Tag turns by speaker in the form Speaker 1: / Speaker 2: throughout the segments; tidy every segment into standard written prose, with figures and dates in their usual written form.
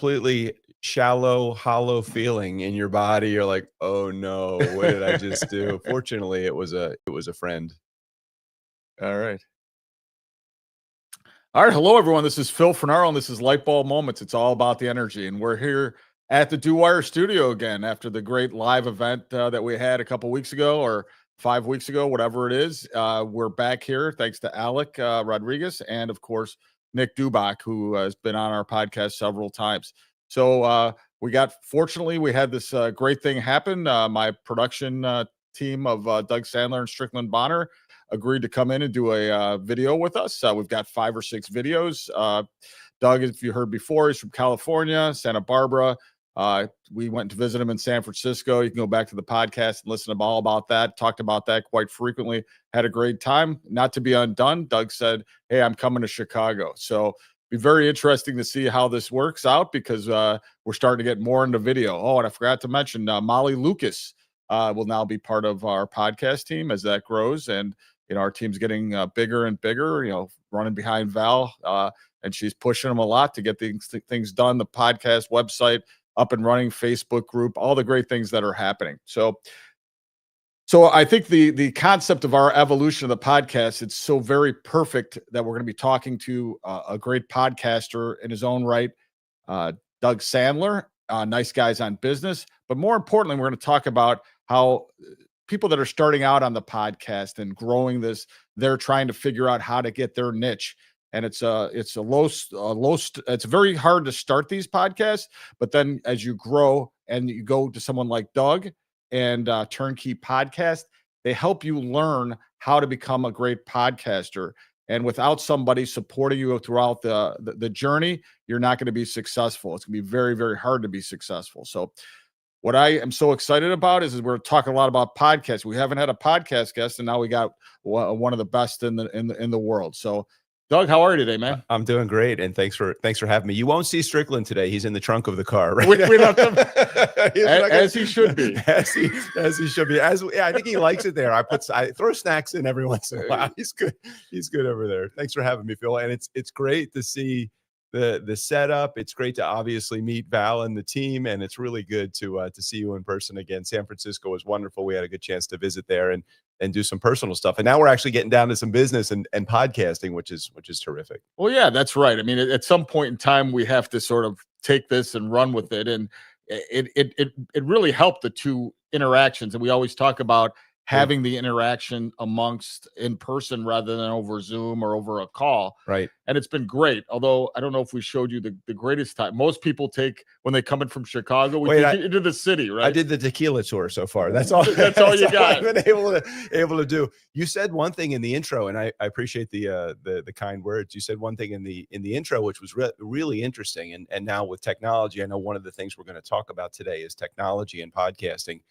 Speaker 1: completely shallow, hollow feeling in your body. You're like, oh no, what did I just do? Fortunately, it was a friend. All right.
Speaker 2: All right. Hello, everyone. This is Phil Fornaro, and this is Lightbulb Moments. It's all about the energy. And we're here at the DuWire studio again after the great live event that we had a couple weeks ago or 5 weeks ago, whatever it is. We're back here thanks to Alec Rodriguez and, of course, Nick Dubach, who has been on our podcast several times. So fortunately, we had this great thing happen. My production team of Doug Sandler and Strickland Bonner agreed to come in and do a video with us. We've got 5 or 6 videos. Doug, if you heard before, he's from California, Santa Barbara. We went to visit him in San Francisco. You can go back to the podcast and listen to all about that. Talked about that quite frequently. Had a great time. Not to be undone, Doug said, hey, I'm coming to Chicago. So be very interesting to see how this works out because we're starting to get more into video. Oh, and I forgot to mention Molly Lucas will now be part of our podcast team as that grows. And our team's getting bigger and bigger, running behind Val, and she's pushing them a lot to get things done, the podcast website up and running, Facebook group, all the great things that are happening. So I think the concept of our evolution of the podcast, it's so very perfect that we're going to be talking to a great podcaster in his own right, Doug Sandler, Nice Guys on Business. But more importantly, we're going to talk about how people that are starting out on the podcast and growing this, they're trying to figure out how to get their niche. And it's very hard to start these podcasts, but then as you grow and you go to someone like Doug and Turnkey Podcast, they help you learn how to become a great podcaster. And without somebody supporting you throughout the journey, you're not going to be successful. It's going to be very, very hard to be successful. So what I am so excited about is we're talking a lot about podcasts. We haven't had a podcast guest, and now we got one of the best in the world. So, Doug, how are you today, man?
Speaker 1: I'm doing great, and thanks for having me. You won't see Strickland today; he's in the trunk of the car, right?
Speaker 2: We left him as he should be,
Speaker 1: as he should be. I think he likes it there. I throw snacks in every once in a while. He's good. He's good over there. Thanks for having me, Phil. And it's great to see the setup. It's great to obviously meet Val and the team, and it's really good to see you in person again. San Francisco was wonderful. We had a good chance to visit there and do some personal stuff. And now we're actually getting down to some business and podcasting, which is terrific.
Speaker 2: Well, yeah, that's right. I mean, at some point in time, we have to sort of take this and run with it. And it really helped the two interactions. And we always talk about having the interaction amongst in person rather than over Zoom or over a call.
Speaker 1: Right.
Speaker 2: And it's been great. Although I don't know if we showed you the greatest time. Most people take when they come in from Chicago, we take into the city, right?
Speaker 1: I did the tequila tour so far. That's all.
Speaker 2: That's all you got.
Speaker 1: I've been able to do. You said one thing in the intro, and I appreciate the kind words. You said one thing in the intro, which was really interesting. And now with technology, I know one of the things we're going to talk about today is technology and podcasting.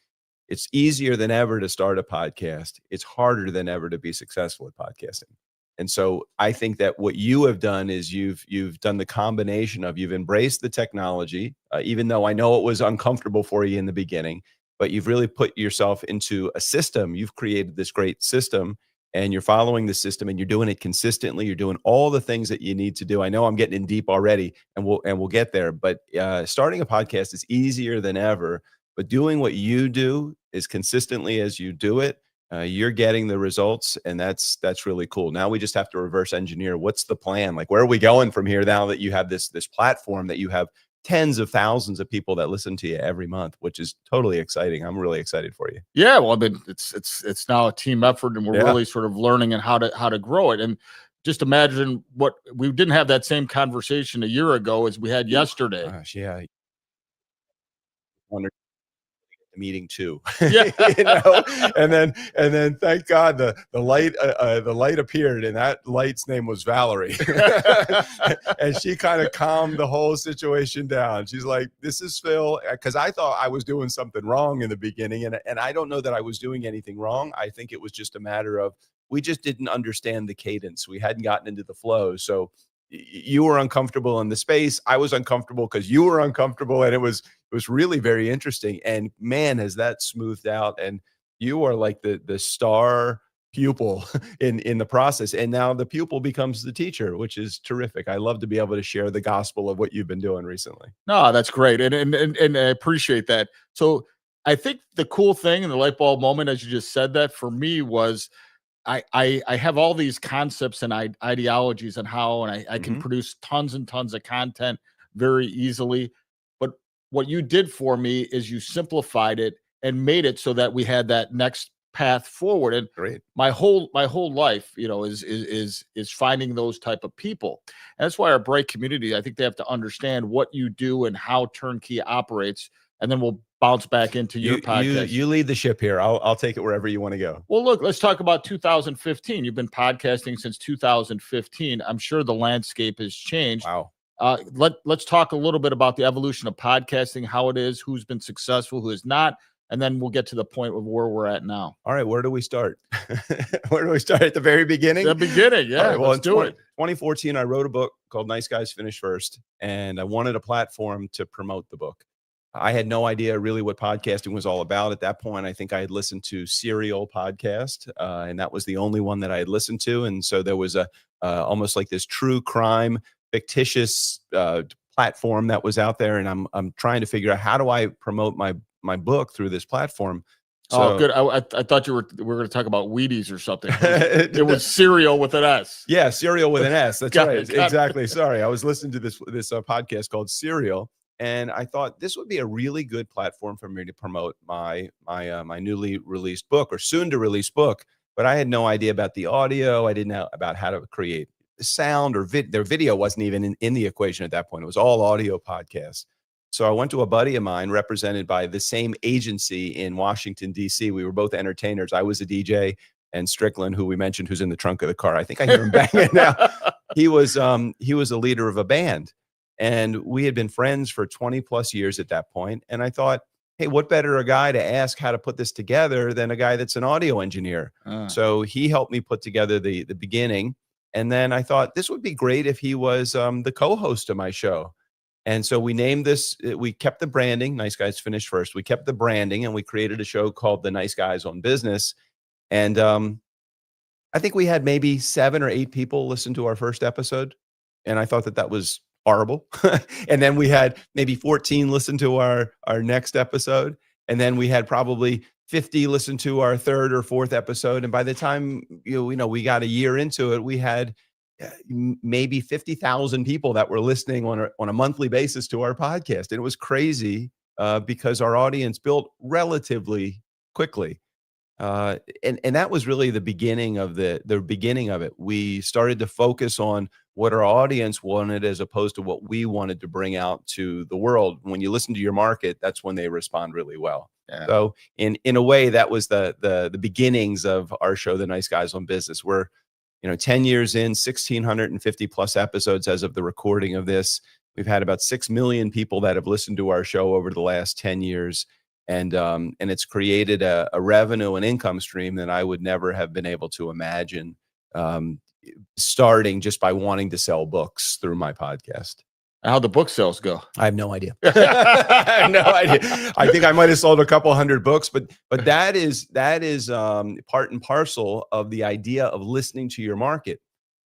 Speaker 1: It's easier than ever to start a podcast. It's harder than ever to be successful at podcasting. And so I think that what you have done is you've done the combination of you've embraced the technology, even though I know it was uncomfortable for you in the beginning, but you've really put yourself into a system. You've created this great system and you're following the system and you're doing it consistently. You're doing all the things that you need to do. I know I'm getting in deep already and we'll get there, but starting a podcast is easier than ever. But doing what you do as consistently as you do it, you're getting the results, and that's really cool. Now we just have to reverse engineer. What's the plan? Like, where are we going from here now that you have this platform, that you have tens of thousands of people that listen to you every month, which is totally exciting. I'm really excited for you.
Speaker 2: Yeah, well, I mean, it's now a team effort, and we're really sort of learning and how to grow it. And just imagine what we didn't have that same conversation a year ago as we had yesterday.
Speaker 1: Gosh, yeah. Meeting too.
Speaker 2: Yeah.
Speaker 1: and then thank God the light appeared, and that light's name was Valerie. And she kind of calmed the whole situation down. She's like, this is Phil, because I thought I was doing something wrong in the beginning, and I don't know that I was doing anything wrong. I think it was just a matter of we just didn't understand the cadence. We hadn't gotten into the flow. So you were uncomfortable in the space. I was uncomfortable because you were uncomfortable, and it was really very interesting. And man, has that smoothed out. And you are like the star pupil in the process. And now the pupil becomes the teacher, which is terrific. I love to be able to share the gospel of what you've been doing recently.
Speaker 2: No, that's great, and I appreciate that. So I think the cool thing and the light bulb moment, as you just said that for me was I have all these concepts and ideologies on how, and I can
Speaker 1: Mhm.
Speaker 2: produce tons and tons of content very easily. But what you did for me is you simplified it and made it so that we had that next path forward. And
Speaker 1: Great.
Speaker 2: my whole life, is finding those type of people. And that's why our Bright community, I think they have to understand what you do and how Turnkey operates, and then we'll bounce back into your podcast.
Speaker 1: You lead the ship here. I'll take it wherever you want to go.
Speaker 2: Well, look, let's talk about 2015. You've been podcasting since 2015. I'm sure the landscape has changed.
Speaker 1: Wow.
Speaker 2: Let's talk a little bit about the evolution of podcasting, how it is, who's been successful, who is not, and then we'll get to the point of where we're at now.
Speaker 1: All right, where do we start? Where do we start? At the very beginning?
Speaker 2: The beginning, yeah.
Speaker 1: All right, well,
Speaker 2: let's do it.
Speaker 1: 2014, I wrote a book called Nice Guys Finish First, and I wanted a platform to promote the book. I had no idea really what podcasting was all about at that point. I think I had listened to Serial podcast, and that was the only one that I had listened to. And so there was a almost like this true crime, fictitious platform that was out there, and I'm trying to figure out how do I promote my book through this platform.
Speaker 2: So, good. I thought we were going to talk about Wheaties or something. It was cereal with an S.
Speaker 1: Yeah, Serial with an S. That's
Speaker 2: Got
Speaker 1: right.
Speaker 2: it, got
Speaker 1: Exactly. Sorry, I was listening to this podcast called Serial, and I thought this would be a really good platform for me to promote my newly released book, or soon to release book. But I had no idea about the audio. I didn't know about how to create sound or their video wasn't even in the equation at that point. It was all audio podcasts. So I went to a buddy of mine represented by the same agency in Washington, D.C. We were both entertainers. I was a DJ, and Strickland, who we mentioned, who's in the trunk of the car. I think I hear him banging now. He was a leader of a band, and we had been friends for 20 plus years at that point. And I thought, hey, what better a guy to ask how to put this together than a guy that's an audio engineer? So he helped me put together the beginning. And then I thought this would be great if he was the co-host of my show. And so we named this, we kept the branding, Nice Guys Finish First. We kept the branding, and we created a show called The Nice Guys on Business. And I think we had maybe 7 or 8 people listen to our first episode. And I thought that was horrible. And then we had maybe 14 listen to our next episode. And then we had probably 50 listen to our third or fourth episode. And by the time, we got a year into it, we had maybe 50,000 people that were listening on a monthly basis to our podcast. And it was crazy because our audience built relatively quickly. And that was really the beginning of the beginning of it. We started to focus on what our audience wanted as opposed to what we wanted to bring out to the world. When you listen to your market, that's when they respond really well. Yeah. So in a way, that was the beginnings of our show, The Nice Guys on Business. We're 10 years in, 1,650 plus episodes as of the recording of this. We've had about 6 million people that have listened to our show over the last 10 years. And it's created a revenue and income stream that I would never have been able to imagine starting just by wanting to sell books through my podcast.
Speaker 2: How'd the book sales go?
Speaker 1: I have no idea. I have no idea. I think I might have sold a couple hundred books, but that is part and parcel of the idea of listening to your market.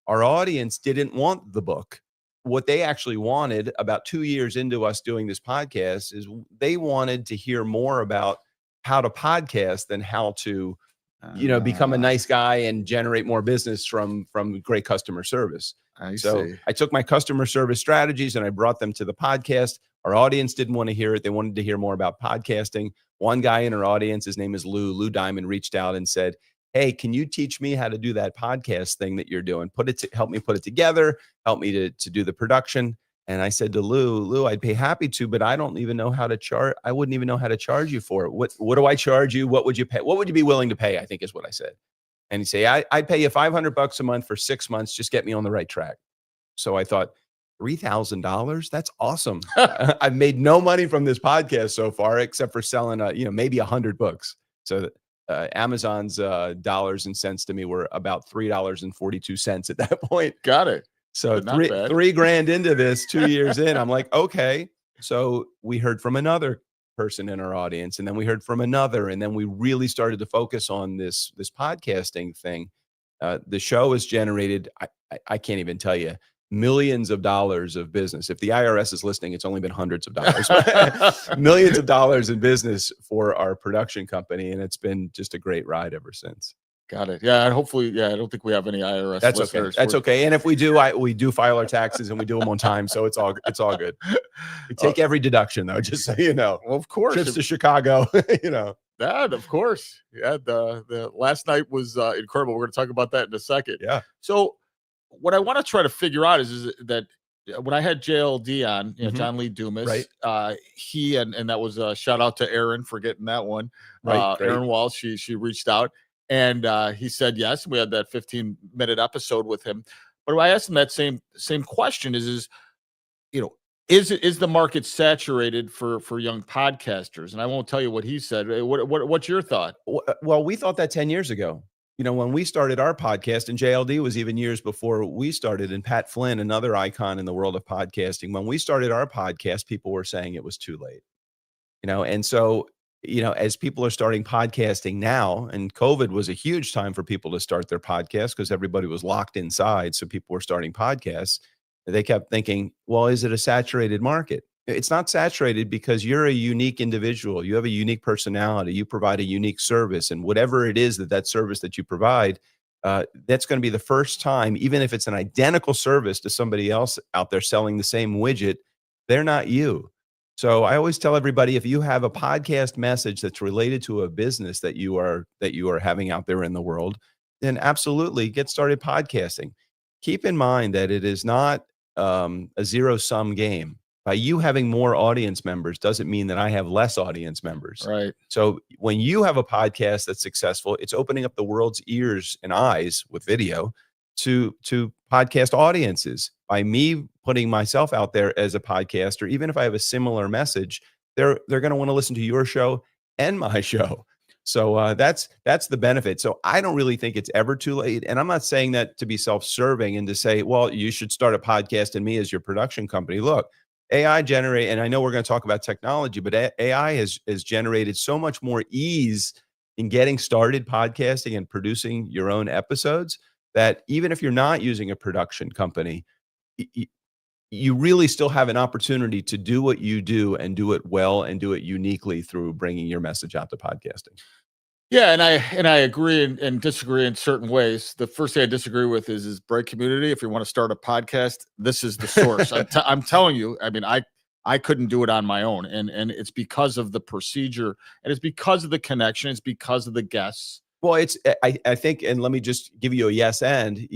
Speaker 1: Our audience didn't want the book. What they actually wanted about 2 years into us doing this podcast is they wanted to hear more about how to podcast than how to, become a nice guy and generate more business from great customer service. I took my customer service strategies and I brought them to the podcast. Our audience didn't want to hear it. They wanted to hear more about podcasting. One guy in our audience, his name is Lou Diamond, reached out and said, hey, can you teach me how to do that podcast thing that you're doing? Help me put it together. Help me to do the production. And I said to Lou, I'd be happy to, but I don't even know how to charge. I wouldn't even know how to charge you for it. What do I charge you? What would you pay? What would you be willing to pay? I think is what I said. And he said, I'd pay you $500 a month for 6 months. Just get me on the right track. So I thought, $3,000? That's awesome. I've made no money from this podcast so far, except for selling, maybe 100 books. So Amazon's dollars and cents to me were about $3.42 at that point.
Speaker 2: Got it.
Speaker 1: So $3,000 into this, 2 years in, I'm like, okay. So we heard from another person in our audience, and then we heard from another, and then we really started to focus on this podcasting thing. The show has generated, I can't even tell you, millions of dollars of business. If the IRS is listening, it's only been hundreds of dollars, millions of dollars in business for our production company, and it's been just a great ride ever since.
Speaker 2: Got it. Yeah, and hopefully, yeah, I don't think we have any IRS
Speaker 1: That's
Speaker 2: listeners.
Speaker 1: Okay. That's okay. And if we do, we do file our taxes and we do them on time, so it's all good. We take every deduction though, just so you know.
Speaker 2: Well, of course,
Speaker 1: trips to Chicago, you know.
Speaker 2: That, of course. Yeah, the last night was incredible. We're going to talk about that in a second.
Speaker 1: Yeah.
Speaker 2: So, what I want to try to figure out is that when I had JLD on, John Lee Dumas,
Speaker 1: right.
Speaker 2: He and that was a shout out to Aaron for getting that one.
Speaker 1: Right.
Speaker 2: Aaron Walsh, she reached out and he said yes. We had that 15-minute episode with him. But I asked him that same question: is the market saturated for young podcasters? And I won't tell you what he said. What's your thought?
Speaker 1: Well, we thought that 10 years ago. When we started our podcast, and JLD was even years before we started, and Pat Flynn, another icon in the world of podcasting. When we started our podcast, people were saying it was too late. And so, as people are starting podcasting now, and COVID was a huge time for people to start their podcast because everybody was locked inside. So people were starting podcasts. They kept thinking, well, is it a saturated market? It's not saturated because you're a unique individual. You have a unique personality. You provide a unique service, and whatever it is that service that you provide, that's going to be the first time, even if it's an identical service to somebody else out there selling the same widget, they're not you. So I always tell everybody, if you have a podcast message that's related to a business that you are having out there in the world, then absolutely get started podcasting. Keep in mind that it is not a zero-sum game. By you having more audience members doesn't mean that I have less audience members.
Speaker 2: Right.
Speaker 1: So when you have a podcast that's successful, it's opening up the world's ears and eyes with video to podcast audiences. By me putting myself out there as a podcaster, even if I have a similar message, they're going to want to listen to your show and my show. So that's the benefit. So I don't really think it's ever too late. And I'm not saying that to be self-serving and to say, well, you should start a podcast and me as your production company. Look, AI generate, and I know we're going to talk about technology, but AI has generated so much more ease in getting started podcasting and producing your own episodes that even if you're not using a production company, you really still have an opportunity to do what you do and do it well and do it uniquely through bringing your message out to podcasting.
Speaker 2: Yeah, and I agree and disagree in certain ways. The first thing I disagree with is Break Community. If you want to start a podcast, this is the source. I'm telling you. I mean, I couldn't do it on my own, and it's because of the procedure, and it's because of the connection, it's because of the guests.
Speaker 1: Well, I think, and let me just give you a yes and.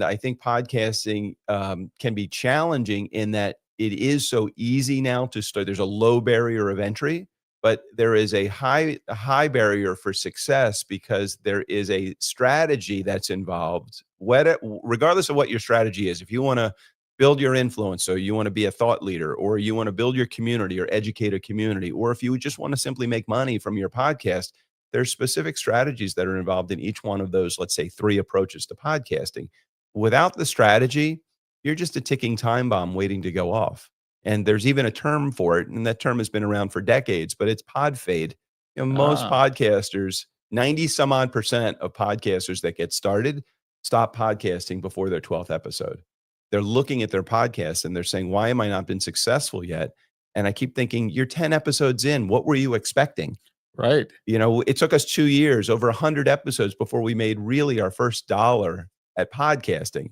Speaker 1: I think podcasting can be challenging in that it is so easy now to start. There's a low barrier of entry, but there is a high barrier for success because there is a strategy that's involved. Regardless of what your strategy is, if you want to build your influence, so you want to be a thought leader, or you want to build your community or educate a community, or if you just want to simply make money from your podcast, there's specific strategies that are involved in each one of those, let's say, 3 approaches to podcasting. Without the strategy, you're just a ticking time bomb waiting to go off. And there's even a term for it, and that term has been around for decades, but it's pod fade. Most podcasters, 90 some odd % of podcasters that get started stop podcasting before their 12th episode. They're looking at their podcast and they're saying, why am I not been successful yet? And I keep thinking, you're 10 episodes in. What were you expecting?
Speaker 2: Right.
Speaker 1: It took us 2 years, over 100 episodes before we made really our first dollar at podcasting.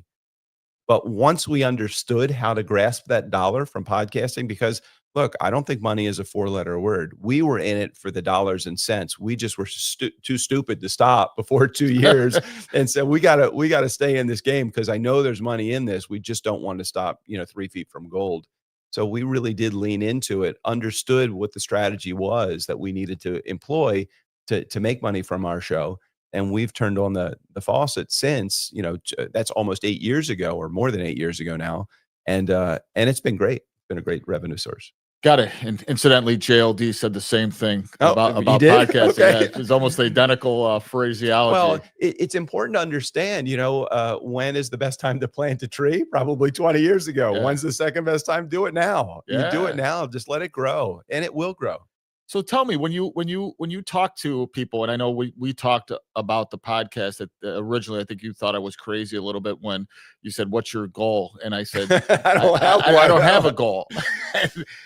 Speaker 1: But once we understood how to grasp that dollar from podcasting, because look, I don't think money is a 4-letter word. We were in it for the dollars and cents. We just were too stupid to stop before 2 years. And so we gotta stay in this game because I know there's money in this. We just don't want to stop, 3 feet from gold. So we really did lean into it, understood what the strategy was that we needed to employ to make money from our show. And we've turned on the faucet since, that's almost 8 years ago or more than 8 years ago now. And it's been great. It's been a great revenue source.
Speaker 2: Got it. And incidentally, JLD said the same thing about podcasting.
Speaker 1: Okay.
Speaker 2: Yeah, it's almost identical phraseology.
Speaker 1: Well, it's important to understand, when is the best time to plant a tree? Probably 20 years ago.
Speaker 2: Yeah.
Speaker 1: When's the second best time? Do it now.
Speaker 2: Yeah.
Speaker 1: You do it now. Just let it grow, and it will grow.
Speaker 2: So tell me, when you talk to people, and I know we talked about the podcast that originally I think you thought I was crazy a little bit when you said, "What's your goal?" And I said,
Speaker 1: I don't have
Speaker 2: I
Speaker 1: one.
Speaker 2: don't have a goal.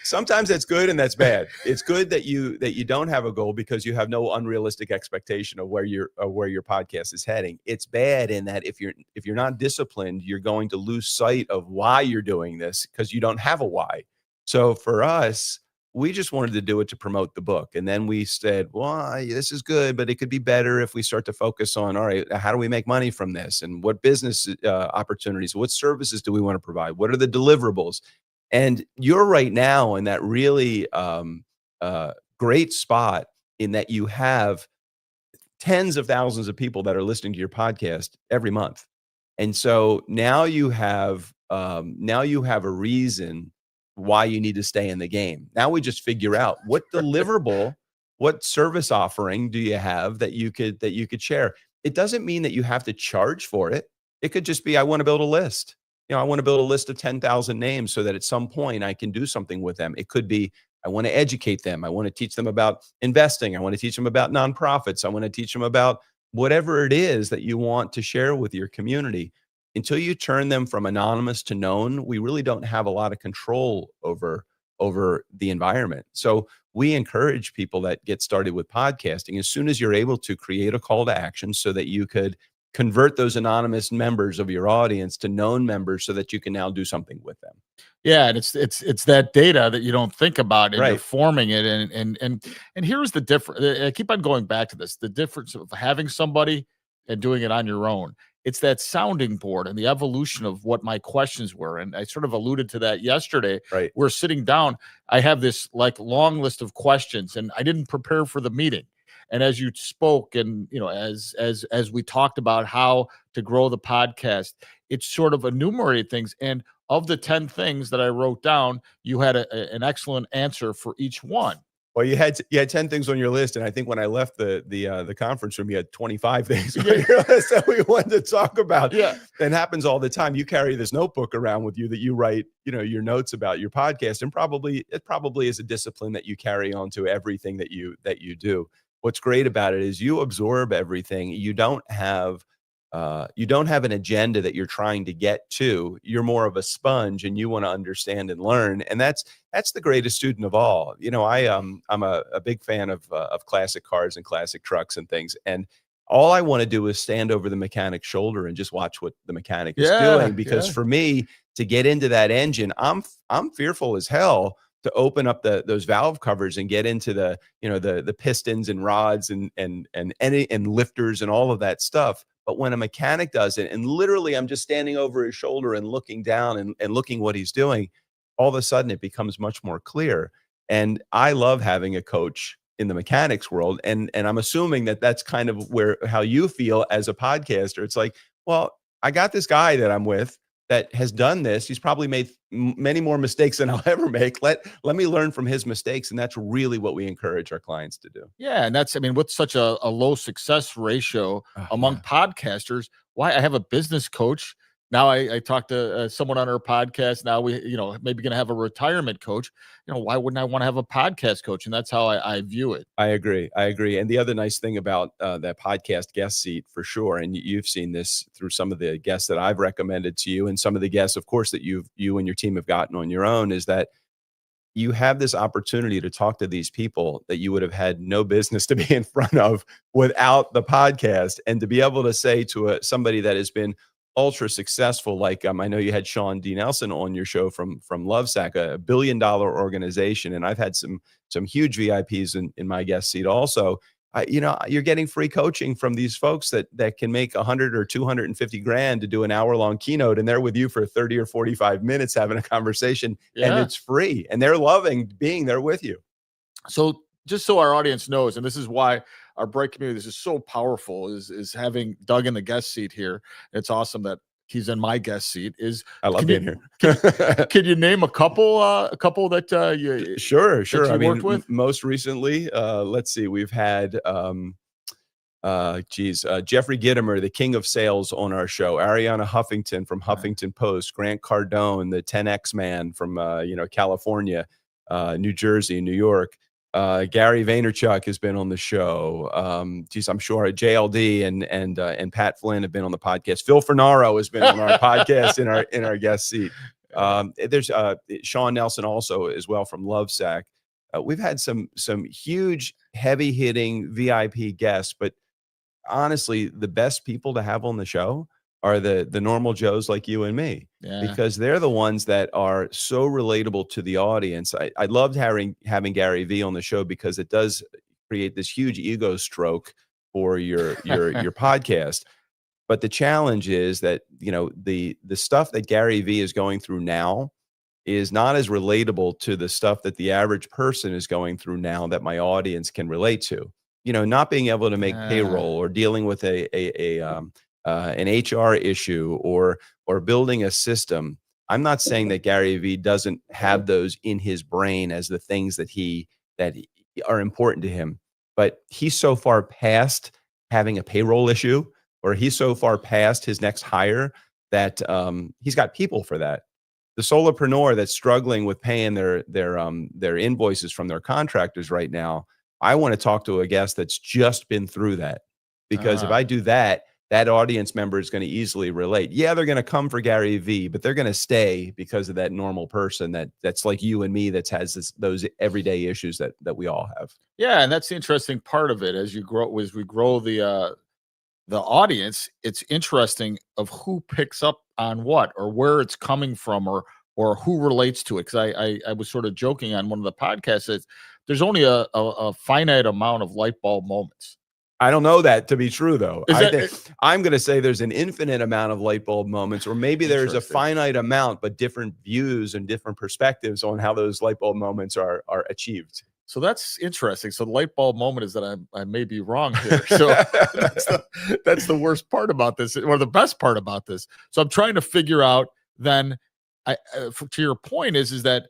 Speaker 1: Sometimes that's good and that's bad. It's good that you don't have a goal because you have no unrealistic expectation of where your podcast is heading. It's bad in that if you're not disciplined, you're going to lose sight of why you're doing this because you don't have a why. So for us, we just wanted to do it to promote the book. And then we said, well, this is good, but it could be better if we start to focus on, all right, how do we make money from this? And what business opportunities, what services do we want to provide? What are the deliverables? And you're right now in that really great spot in that you have tens of thousands of people that are listening to your podcast every month. And so now you have a reason why you need to stay in the game. Now we just figure out what deliverable, what service offering do you have that you could share. It doesn't mean that you have to charge for it. It could just be, I want to build a list. I want to build a list of 10,000 names so that at some point I can do something with them. It could be, I want to educate them. I want to teach them about investing. I want to teach them about nonprofits. I want to teach them about whatever it is that you want to share with your community. Until you turn them from anonymous to known, we really don't have a lot of control over the environment. So we encourage people that get started with podcasting, as soon as you're able to create a call to action so that you could convert those anonymous members of your audience to known members so that you can now do something with them.
Speaker 2: Yeah, and it's that data that you don't think about, and you're
Speaker 1: Right.
Speaker 2: forming it, and here's the difference. I keep on going back to this: the difference of having somebody and doing it on your own. It's that sounding board and the evolution of what my questions were, and I sort of alluded to that yesterday.
Speaker 1: Right.
Speaker 2: We're sitting down. I have this like long list of questions, and I didn't prepare for the meeting. And as you spoke, and as we talked about how to grow the podcast, it's sort of enumerated things. And of the 10 things that I wrote down, you had an excellent answer for each one.
Speaker 1: Well, you had 10 things on your list, and I think when I left the conference room, you had 25 things on
Speaker 2: Yeah.
Speaker 1: your list that we wanted to talk about.
Speaker 2: Yeah.
Speaker 1: That happens all the time. You carry this notebook around with you that you write, your notes about your podcast, and it probably is a discipline that you carry on to everything that you do. What's great about it is you absorb everything. You don't have an agenda that you're trying to get to. You're more of a sponge, and you want to understand and learn. And that's the greatest student of all. I'm a big fan of classic cars and classic trucks and things. And all I want to do is stand over the mechanic's shoulder and just watch what the mechanic is doing. Because for me to get into that engine, I'm fearful as hell to open up those valve covers and get into the pistons and rods and lifters and all of that stuff. But when a mechanic does it, and literally I'm just standing over his shoulder and looking down and looking what he's doing, all of a sudden it becomes much more clear. And I love having a coach in the mechanics world. And I'm assuming that that's kind of how you feel as a podcaster. It's like, well, I got this guy that I'm with that has done this. He's probably made many more mistakes than I'll ever make. Let me learn from his mistakes. And that's really what we encourage our clients to do.
Speaker 2: Yeah. And with such a low success ratio among podcasters, why I have a business coach. Now I talked to someone on our podcast. Now we, maybe going to have a retirement coach. Why wouldn't I want to have a podcast coach? And that's how I view it.
Speaker 1: I agree. And the other nice thing about that podcast guest seat, for sure, and you've seen this through some of the guests that I've recommended to you, and some of the guests, of course, that you and your team have gotten on your own, is that you have this opportunity to talk to these people that you would have had no business to be in front of without the podcast, and to be able to say to somebody that has been ultra successful, like I know you had Sean D. Nelson on your show from Lovesac, a $1 billion organization, and I've had some huge VIPs in my guest seat also. You're getting free coaching from these folks that can make 100 or 250 grand to do an hour-long keynote, and they're with you for 30 or 45 minutes having a conversation, and it's free, and they're loving being there with you.
Speaker 2: So just so our audience knows, and this is why our Bright community, this is so powerful, is having Doug in the guest seat here. It's awesome that he's in my guest seat.
Speaker 1: I love being here.
Speaker 2: Can you name a couple that you
Speaker 1: Sure.
Speaker 2: that you worked with?
Speaker 1: Most recently, let's see, we've had Jeffrey Gitomer, the king of sales, on our show. Ariana Huffington from Huffington Post. Grant Cardone, the 10X man from California, New Jersey, New York. Gary Vaynerchuk has been on the show. Geez, I'm sure JLD and Pat Flynn have been on the podcast. Phil Fornaro has been on our podcast in our guest seat. There's Sean Nelson also as well from Lovesack. We've had some huge heavy hitting VIP guests, but honestly, the best people to have on the show are the normal Joes like you and me, because they're the ones that are so relatable to the audience. I loved having Gary V on the show because it does create this huge ego stroke for your podcast. But the challenge is that, you know, the stuff that Gary V is going through now is not as relatable to the stuff that the average person is going through now that my audience can relate to. You know, not being able to make payroll, or dealing with an HR issue, or building a system. I'm not saying that Gary V doesn't have those in his brain as the things that are important to him, but he's so far past having a payroll issue, or he's so far past his next hire that he's got people for that. The solopreneur that's struggling with paying their invoices from their contractors right now, I want to talk to a guest that's just been through that, because if I do that, that audience member is going to easily relate. Yeah, they're going to come for Gary V, but they're going to stay because of that normal person that's like you and me, that has those everyday issues that we all have.
Speaker 2: Yeah, and that's the interesting part of it. As we grow the audience, it's interesting of who picks up on what, or where it's coming from, or who relates to it. Because I was sort of joking on one of the podcasts that there's only a finite amount of light bulb moments.
Speaker 1: I don't know that to be true, though. I'm going to say there's an infinite amount of light bulb moments, or maybe there's a finite amount, but different views and different perspectives on how those light bulb moments are achieved.
Speaker 2: So that's interesting. So the light bulb moment is that I may be wrong here. So that's the worst part about this, or the best part about this. So I'm trying to figure out then, to your point is that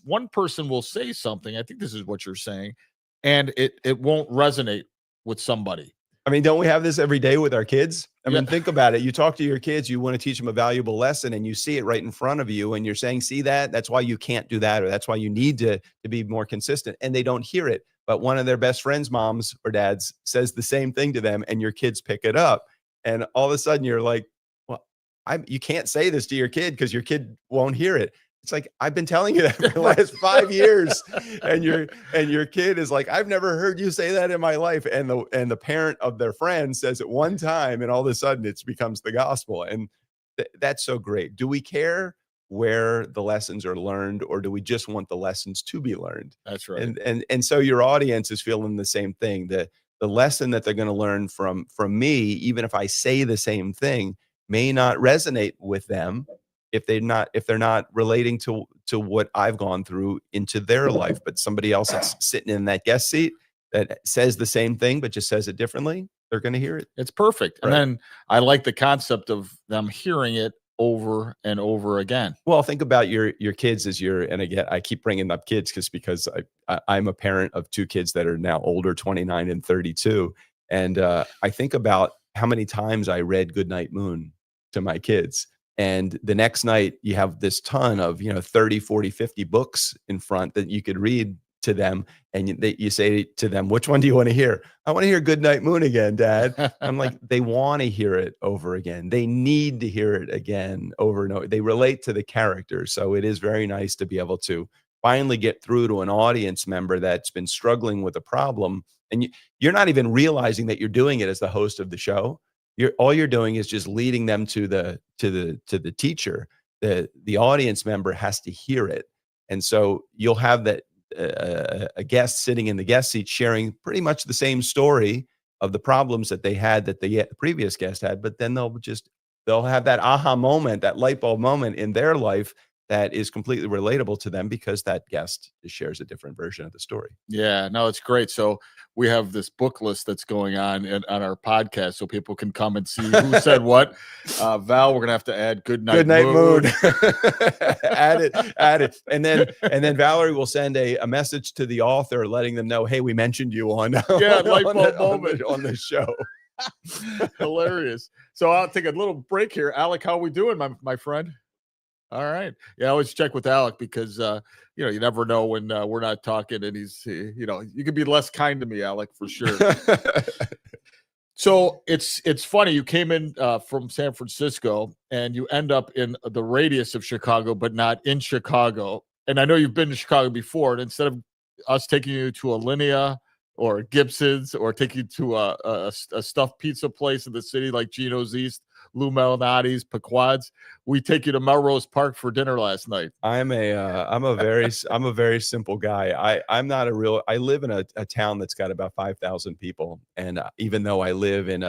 Speaker 2: one person will say something, I think this is what you're saying, and it won't resonate with somebody.
Speaker 1: I mean, don't we have this every day with our kids? I mean, think about it. You talk to your kids, you want to teach them a valuable lesson, and you see it right in front of you, and you're saying, see that? That's why you can't do that, or that's why you need to be more consistent. And they don't hear it. But one of their best friends' moms or dads says the same thing to them, and your kids pick it up. And all of a sudden you're like, well, you can't say this to your kid because your kid won't hear it. It's like, I've been telling you that for the last 5 years, and your kid is like, I've never heard you say that in my life. And the parent of their friend says it one time, and all of a sudden it becomes the gospel. And that's so great. Do we care where the lessons are learned, or do we just want the lessons to be learned?
Speaker 2: That's right.
Speaker 1: And so your audience is feeling the same thing. The lesson that they're going to learn from me, even if I say the same thing, may not resonate with them if they're not relating to what I've gone through into their life. But somebody else that's sitting in that guest seat that says the same thing but just says it differently, they're going to hear it.
Speaker 2: It's perfect. Right. And then I like the concept of them hearing it over and over again.
Speaker 1: Well, think about your kids and again, I keep bringing up kids because I'm a parent of two kids that are now older, 29 and 32. And I think about how many times I read Goodnight Moon to my kids. And the next night you have this ton of, 30, 40, 50 books in front that you could read to them. And you say to them, which one do you want to hear? I want to hear Goodnight Moon again, Dad. I'm like, they want to hear it over again. They need to hear it again over and over. They relate to the characters. So it is very nice to be able to finally get through to an audience member that's been struggling with a problem. And you're not even realizing that you're doing it as the host of the show. All you're doing is just leading them to the teacher. The audience member has to hear it. And so you'll have that a guest sitting in the guest seat sharing pretty much the same story of the problems that they had that the previous guest had, but then they'll have that aha moment, that light bulb moment in their life that is completely relatable to them because that guest shares a different version of the story.
Speaker 2: Yeah, no, it's great. So we have this book list that's going on our podcast, so people can come and see who said what. Val, we're gonna have to add Goodnight Moon.
Speaker 1: add it, and then Valerie will send a message to the author letting them know, hey, we mentioned you on
Speaker 2: light bulb moment
Speaker 1: on the show.
Speaker 2: Hilarious. So I'll take a little break here. Alec, how are we doing, my friend? All right. Yeah, I always check with Alec because you never know when we're not talking, and you could be less kind to me, Alec, for sure. So it's funny. You came in from San Francisco, and you end up in the radius of Chicago, but not in Chicago. And I know you've been to Chicago before. And instead of us taking you to Alinea or Gibson's, or taking you to a stuffed pizza place in the city like Gino's East, Lou Malnati's, Pequod's, we take you to Melrose Park for dinner last night.
Speaker 1: I'm a very simple guy. I live in a town that's got about 5,000 people, and even though I live in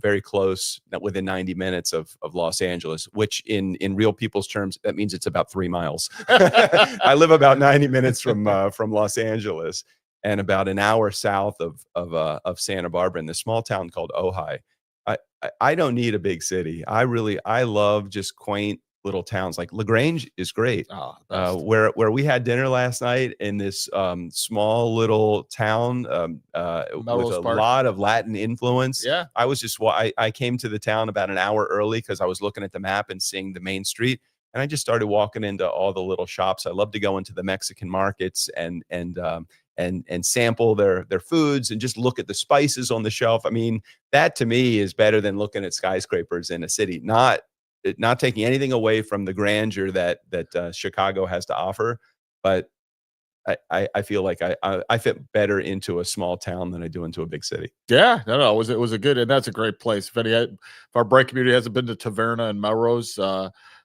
Speaker 1: very close, within 90 minutes of Los Angeles, which in real people's terms that means it's about 3 miles. I live about 90 minutes from Los Angeles, and about an hour south of Santa Barbara in this small town called Ojai. I don't need a big city. I love just quaint little towns. Like LaGrange is great. Where we had dinner last night in this small little town with a lot of Latin influence.
Speaker 2: Yeah,
Speaker 1: I came to the town about an hour early because I was looking at the map and seeing the main street, and I just started walking into all the little shops. I love to go into the Mexican markets and sample their foods and just look at the spices on the shelf. I mean, that to me is better than looking at skyscrapers in a city. Not taking anything away from the grandeur that Chicago has to offer, but I feel like I fit better into a small town than I do into a big city.
Speaker 2: Yeah, no, it was a good, and that's a great place. If our bright community hasn't been to Taverna and Melrose,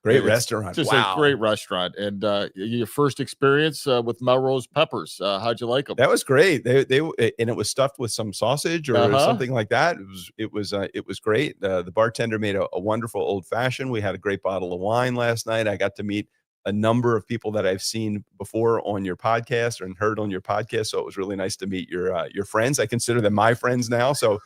Speaker 1: great restaurant,
Speaker 2: just a great restaurant. And your first experience with Melrose peppers, how'd you like them?
Speaker 1: That was great. They and it was stuffed with some sausage or something like that. It was great. The bartender made a wonderful old fashioned. We had a great bottle of wine last night. I got to meet a number of people that I've seen before on your podcast and heard on your podcast. So it was really nice to meet your friends. I consider them my friends now. So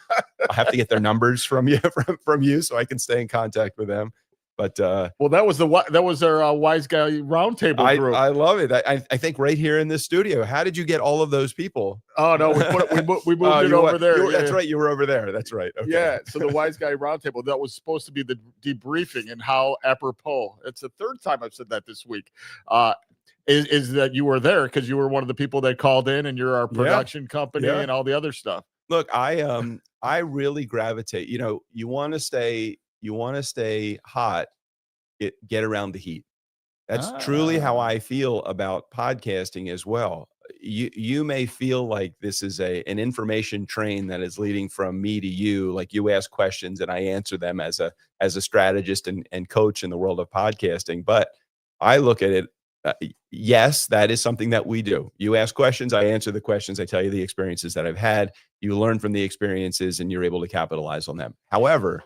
Speaker 1: I have to get their numbers from you, from you, so I can stay in contact with them. But
Speaker 2: well, that was our Wise Guy Roundtable group.
Speaker 1: I love it. I think right here in this studio. How did you get all of those people?
Speaker 2: Oh no, we moved it over there.
Speaker 1: That's right. You were over there. That's right. Okay.
Speaker 2: Yeah. So the Wise Guy Roundtable, that was supposed to be the debriefing, and how apropos. It's the third time I've said that this week. Is that you were there because you were one of the people that called in, and you're our production company and all the other stuff.
Speaker 1: Look, I really gravitate. You want to stay hot, get around the heat. That's truly how I feel about podcasting as well. You may feel like this is an information train that is leading from me to you. Like, you ask questions and I answer them as a strategist and coach in the world of podcasting. But I look at it, yes, that is something that we do. You ask questions, I answer the questions, I tell you the experiences that I've had. You learn from the experiences and you're able to capitalize on them. However,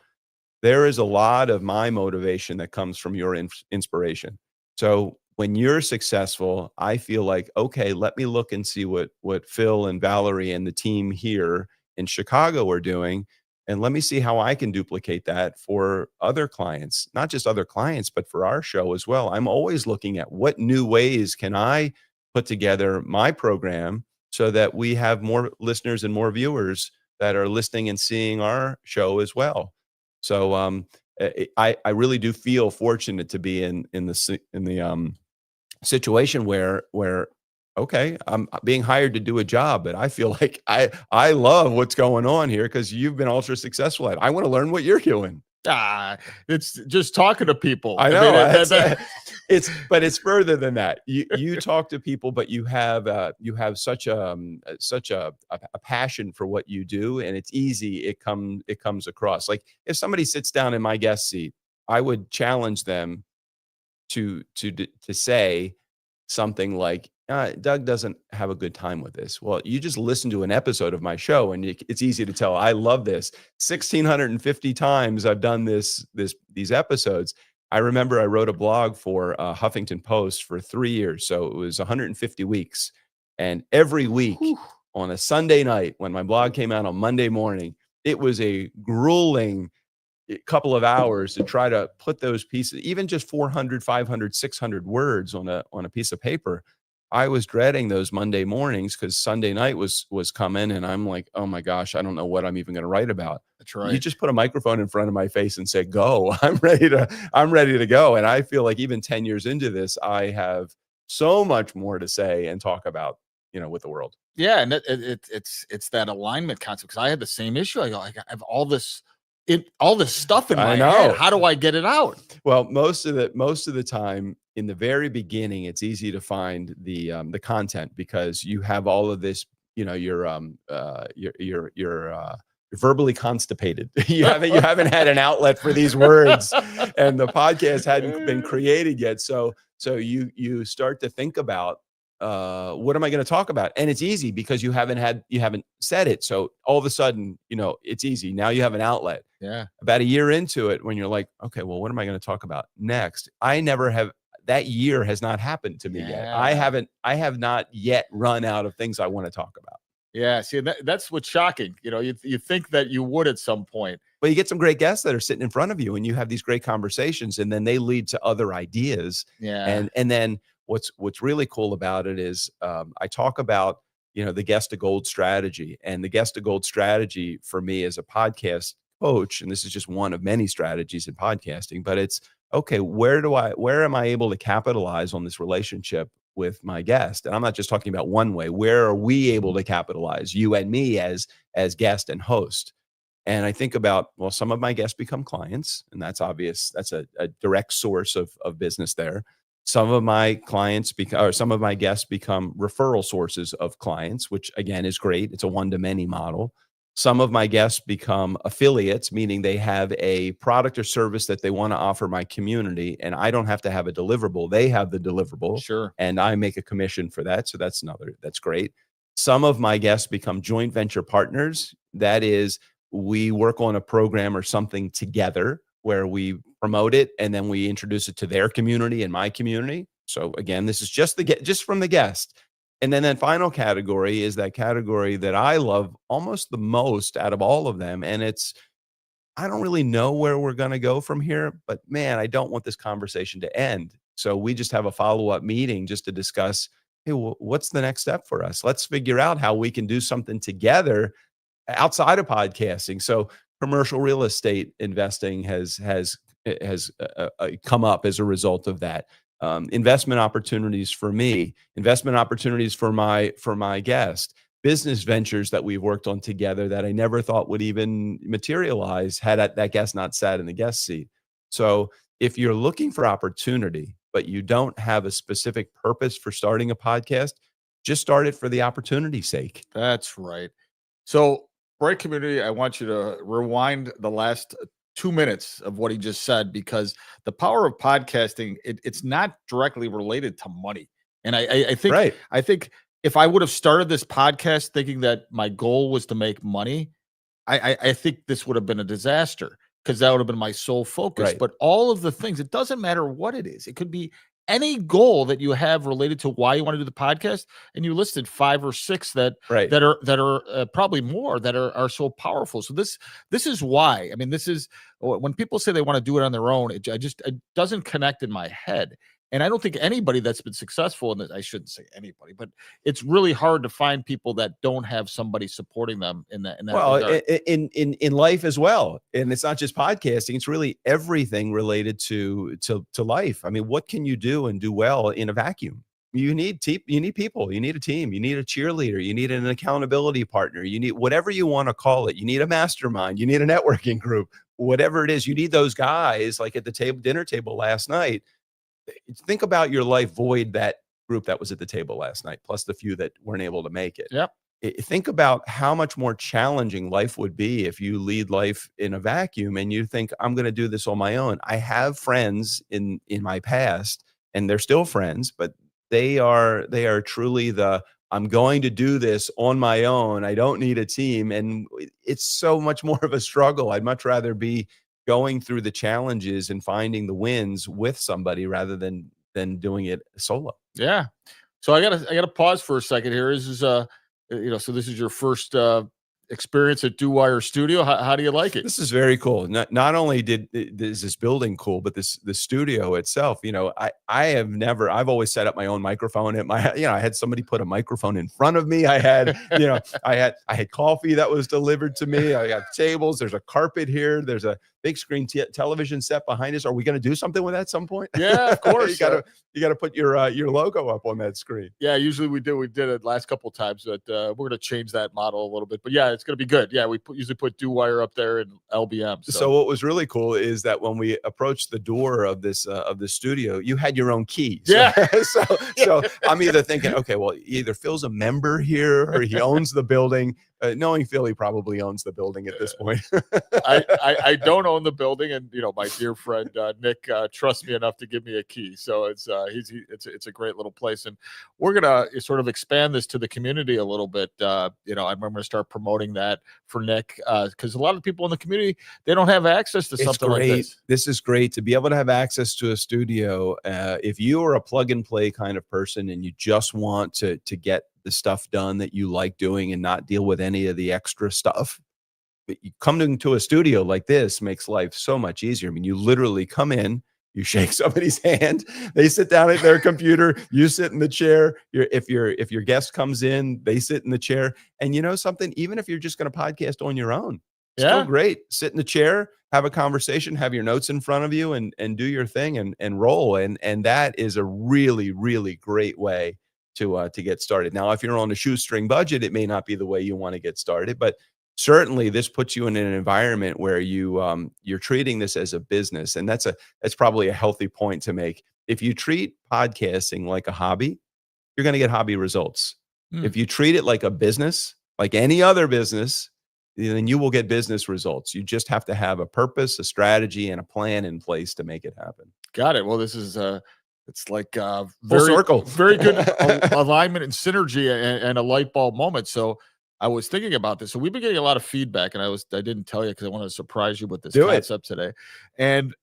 Speaker 1: there is a lot of my motivation that comes from your inspiration. So when you're successful, I feel like, okay, let me look and see what Phil and Valerie and the team here in Chicago are doing. And let me see how I can duplicate that for other clients, not just other clients, but for our show as well. I'm always looking at what new ways can I put together my program so that we have more listeners and more viewers that are listening and seeing our show as well. So I really do feel fortunate to be in the situation where okay, I'm being hired to do a job, but I feel like I love what's going on here because you've been ultra successful at it. I want to learn what you're doing.
Speaker 2: It's just talking to people.
Speaker 1: I know but it's further than that. You talk to people, but you have such a passion for what you do, and it's easy. It comes across. Like, if somebody sits down in my guest seat, I would challenge them to say something like, Doug doesn't have a good time with this. Well, you just listen to an episode of my show and it's easy to tell. I love this. 1,650 times I've done these episodes. I remember I wrote a blog for Huffington Post for 3 years. So it was 150 weeks. And every week on a Sunday night, when my blog came out on Monday morning, it was a grueling couple of hours to try to put those pieces, even just 400, 500, 600 words on a piece of paper. I was dreading those Monday mornings because Sunday night was coming, and I'm like, oh my gosh, I don't know what I'm even going to write about.
Speaker 2: That's
Speaker 1: You
Speaker 2: right.
Speaker 1: just put a microphone in front of my face and say, go. I'm ready to go. And I feel like even 10 years into this, I have so much more to say and talk about, with the world.
Speaker 2: Yeah, and it's that alignment concept, because I had the same issue. I go, I have all this stuff in
Speaker 1: I
Speaker 2: my head.
Speaker 1: know.
Speaker 2: How do I get it out?
Speaker 1: Well, most of the time in the very beginning, it's easy to find the content because you have all of this, you're verbally constipated. You haven't had an outlet for these words, and the podcast hadn't been created yet. So you start to think about, what am I going to talk about? And it's easy because you haven't said it. So all of a sudden, it's easy. Now you have an outlet.
Speaker 2: Yeah.
Speaker 1: About a year into it, when you're like, okay, well, what am I going to talk about next? That year has not happened to me yet. I have not yet run out of things I want to talk about.
Speaker 2: Yeah. See, that's what's shocking. You think that you would at some point.
Speaker 1: But you get some great guests that are sitting in front of you and you have these great conversations, and then they lead to other ideas.
Speaker 2: Yeah.
Speaker 1: And then what's really cool about it is, I talk about, the guest to gold strategy, and the guest to gold strategy for me as a podcast coach. And this is just one of many strategies in podcasting, but it's okay. Where am I able to capitalize on this relationship with my guest? And I'm not just talking about one way. Where are we able to capitalize, you and me as guest and host? And I think about, well, some of my guests become clients, and that's obvious. That's a direct source of business there. Some of my some of my guests become referral sources of clients, which again is great. It's a one-to-many model. Some of my guests become affiliates, meaning they have a product or service that they want to offer my community, and I don't have to have a deliverable. They have the deliverable.
Speaker 2: Sure.
Speaker 1: And I make a commission for that. So that's great. Some of my guests become joint venture partners. That is, we work on a program or something together where we promote it and then we introduce it to their community and my community. So again, this is just from the guest. And then that final category is that category that I love almost the most out of all of them. And I don't really know where we're going to go from here, but man, I don't want this conversation to end. So we just have a follow-up meeting just to discuss, hey, well, what's the next step for us? Let's figure out how we can do something together outside of podcasting. So commercial real estate investing has come up as a result of that. Investment opportunities for me, investment opportunities for my guest, business ventures that we've worked on together that I never thought would even materialize had that guest not sat in the guest seat. So if you're looking for opportunity, but you don't have a specific purpose for starting a podcast, just start it for the opportunity's sake.
Speaker 2: That's right. So, Bright Community, I want you to rewind the last 2 minutes of what he just said, because the power of podcasting, it's not directly related to money. And I think,
Speaker 1: Right.
Speaker 2: I think if I would have started this podcast thinking that my goal was to make money, I think this would have been a disaster, because that would have been my sole focus.
Speaker 1: Right.
Speaker 2: But all of the things, it doesn't matter what it is. It could be any goal that you have related to why you want to do the podcast, and you listed 5 or 6 that are probably more that are so powerful. So this is why. I mean, this is when people say they want to do it on their own, it doesn't connect in my head. And I don't think anybody that's been successful in this, I shouldn't say anybody, but it's really hard to find people that don't have somebody supporting them in that.
Speaker 1: Well,
Speaker 2: regard.
Speaker 1: in life as well. And it's not just podcasting, it's really everything related to life. I mean, what can you do and do well in a vacuum? You need people, you need a team, you need a cheerleader, you need an accountability partner, you need whatever you want to call it. You need a mastermind, you need a networking group, whatever it is. You need those guys like at the dinner table last night. Think about your life void that group that was at the table last night, plus the few that weren't able to make it.
Speaker 2: Yep.
Speaker 1: Think about how much more challenging life would be if you lead life in a vacuum and you think, I'm going to do this on my own. I have friends in my past, and they're still friends, but they are truly I'm going to do this on my own. I don't need a team. And it's so much more of a struggle. I'd much rather be going through the challenges and finding the wins with somebody rather than doing it solo.
Speaker 2: Yeah. So I gotta pause for a second here. This is so this is your first experience at DuWire Studio. How do you like it?
Speaker 1: This is very cool. Not only is this building cool, but the studio itself. I've always set up my own microphone at my. I had somebody put a microphone in front of me. I had I had coffee that was delivered to me. I got tables. There's a carpet here. There's a big screen television set behind us. Are we going to do something with that at some point?
Speaker 2: Yeah, of course.
Speaker 1: you gotta put your logo up on that screen.
Speaker 2: Yeah, usually we do. We did it last couple of times, but we're going to change that model a little bit. But yeah, it's going to be good. Yeah, we usually put DuWire up there and LBM.
Speaker 1: So what was really cool is that when we approached the door of this studio, you had your own key.
Speaker 2: Yeah.
Speaker 1: So I'm either thinking, okay, well, either Phil's a member here or he owns the building. Knowing Phil, he probably owns the building at this point.
Speaker 2: I don't own the building, and my dear friend Nick trusts me enough to give me a key. So it's a great little place, and we're gonna sort of expand this to the community a little bit. I'm going to start promoting that for Nick because a lot of people in the community, they don't have access to something like this.
Speaker 1: This is great to be able to have access to a studio. If you are a plug and play kind of person and you just want to get the stuff done that you like doing and not deal with any of the extra stuff, but you come into a studio like this makes life so much easier. I mean, you literally come in, you shake somebody's hand, they sit down at their computer, you sit in the chair. If your guest comes in, they sit in the chair. And you know something, even if you're just going to podcast on your own, still great. Sit in the chair, have a conversation, have your notes in front of you, and do your thing and roll. And that is a really, really great way to get started. Now, if you're on a shoestring budget, it may not be the way you want to get started, but certainly this puts you in an environment where you're treating this as a business. And that's probably a healthy point to make. If you treat podcasting like a hobby, you're going to get hobby results. If you treat it like a business, like any other business, then you will get business results. You just have to have a purpose, a strategy, and a plan in place to make it happen.
Speaker 2: Got it. Well, this is it's like
Speaker 1: full circle.
Speaker 2: Very good alignment and synergy and a light bulb moment. So I was thinking about this. So we've been getting a lot of feedback, and I didn't tell you because I wanted to surprise you with this concept today. And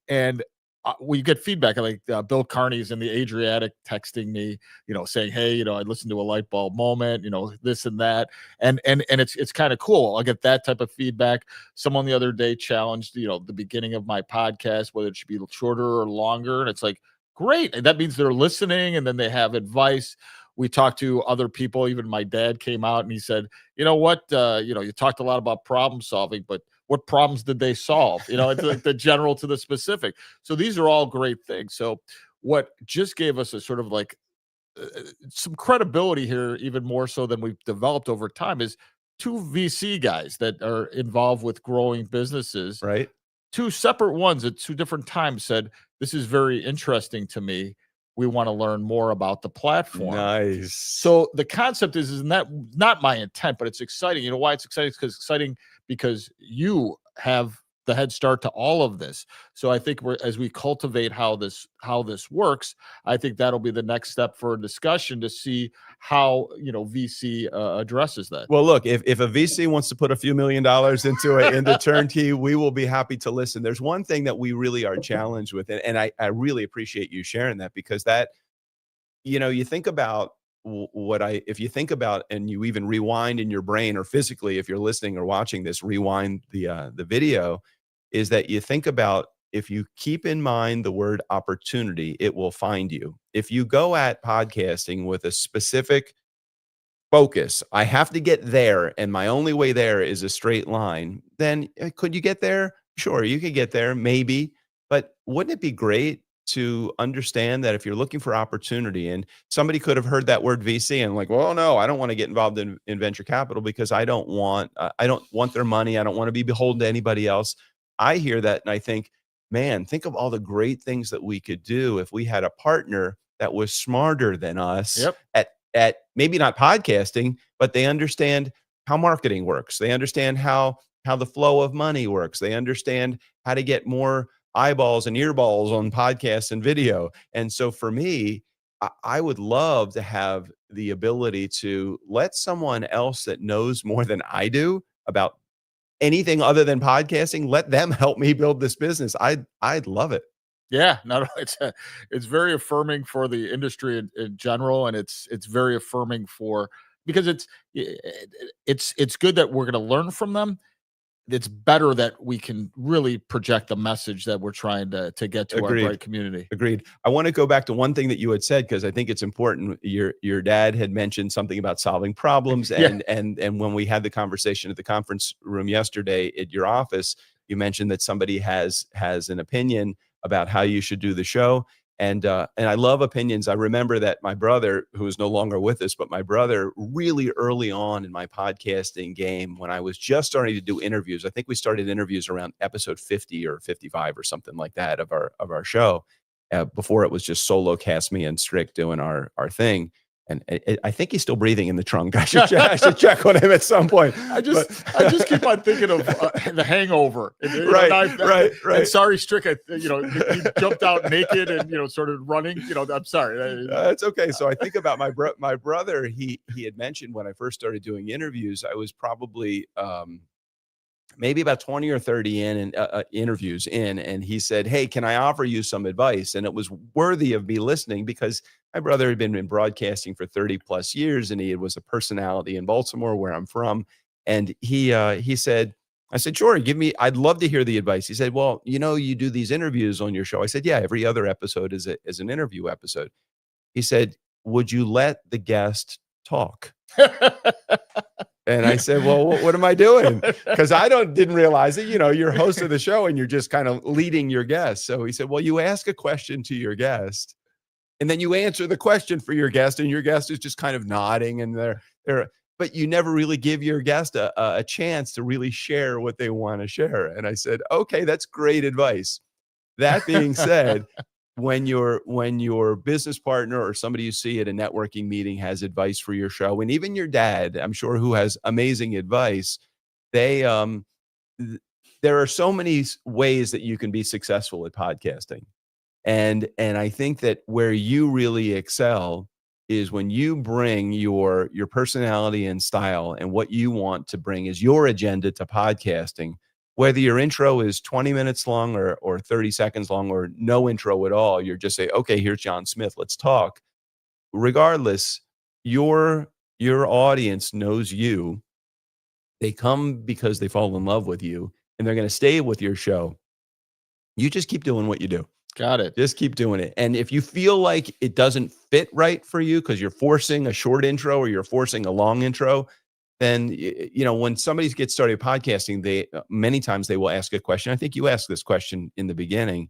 Speaker 2: we get feedback like Bill Carney's in the Adriatic texting me, saying, hey, I listened to a light bulb moment, this and that. And it's kind of cool. I'll get that type of feedback. Someone the other day challenged, the beginning of my podcast, whether it should be shorter or longer. And it's like, great. And that means they're listening, and then they have advice. We talked to other people. Even my dad came out and he said, you know what, you talked a lot about problem solving, but what problems did they solve? It's like the general to the specific. So these are all great things. So what just gave us a sort of like some credibility here, even more so than we've developed over time, is two VC guys that are involved with growing businesses.
Speaker 1: Right.
Speaker 2: Two separate ones at two different times said, this is very interesting to me. We want to learn more about the platform.
Speaker 1: Nice.
Speaker 2: So the concept is not my intent, but it's exciting. You know why it's exciting? It's exciting because you have the head start to all of this. So I think as we cultivate how this works, I think that'll be the next step for a discussion to see how VC addresses that.
Speaker 1: Well, look, if a VC wants to put a few $1 million into Turnkey, we will be happy to listen. There's one thing that we really are challenged with, and I really appreciate you sharing that, because that, you think about if you think about, and you even rewind in your brain, or physically, if you're listening or watching this, rewind the video, is that you think about, if you keep in mind the word opportunity, it will find you. If you go at podcasting with a specific focus, I have to get there, and my only way there is a straight line, then could you get there? Sure, you could get there, maybe. But wouldn't it be great to understand that if you're looking for opportunity, and somebody could have heard that word VC and like, well, no, I don't want to get involved in venture capital because I don't want their money. I don't want to be beholden to anybody else. I hear that and I think, man, think of all the great things that we could do if we had a partner that was smarter than us at maybe not podcasting, but they understand how marketing works. They understand how the flow of money works. They understand how to get more eyeballs and earballs on podcasts and video. And so for me, I would love to have the ability to let someone else that knows more than I do about anything other than podcasting, let them help me build this business. I'd love it.
Speaker 2: Yeah, no, it's very affirming for the industry in general, and it's very affirming for because it's good that we're going to learn from them. It's better that we can really project the message that we're trying to get to our bright community.
Speaker 1: Agreed. I want to go back to one thing that you had said, because I think it's important. Your dad had mentioned something about solving problems, and when we had the conversation at the conference room yesterday at your office, you mentioned that somebody has an opinion about how you should do the show. And I love opinions. I remember that my brother, who is no longer with us, but my brother, really early on in my podcasting game, when I was just starting to do interviews, I think we started interviews around episode 50 or 55 or something like that of our show, before it was just solo cast, me and Strick doing our thing. And I think he's still breathing in the trunk. I should check on him at some point.
Speaker 2: I just keep on thinking of The Hangover.
Speaker 1: Right.
Speaker 2: And sorry, Strick, you jumped out naked and started running. I'm sorry.
Speaker 1: It's okay. So I think about my brother. He had mentioned when I first started doing interviews, I was probably maybe about 20 or 30 interviews in, and he said, "Hey, can I offer you some advice?" And it was worthy of me listening, because my brother had been in broadcasting for 30 plus years, and he was a personality in Baltimore, where I'm from. And he said, I said, "Sure, I'd love to hear the advice." He said, "Well, you do these interviews on your show." I said, "Yeah, every other episode is an interview episode." He said, "Would you let the guest talk?" And I said, "Well, what am I doing?" Because I didn't realize it. You're host of the show and you're just kind of leading your guest. So he said, "Well, you ask a question to your guest, and then you answer the question for your guest, and your guest is just kind of nodding, and but you never really give your guest a chance to really share what they want to share." And I said, "Okay, that's great advice." That being said, when your business partner or somebody you see at a networking meeting has advice for your show, and even your dad, I'm sure, who has amazing advice, there are so many ways that you can be successful at podcasting. And I think that where you really excel is when you bring your personality and style, and what you want to bring is your agenda to podcasting. Whether your intro is 20 minutes long or 30 seconds long, or no intro at all, you're just say, "Okay, here's John Smith, let's talk." Regardless, your audience knows you. They come because they fall in love with you, and they're going to stay with your show. You just keep doing what you do.
Speaker 2: Got it.
Speaker 1: Just keep doing it. And if you feel like it doesn't fit right for you because you're forcing a short intro or you're forcing a long intro, then, when somebody gets started podcasting, many times they will ask a question. I think you asked this question in the beginning.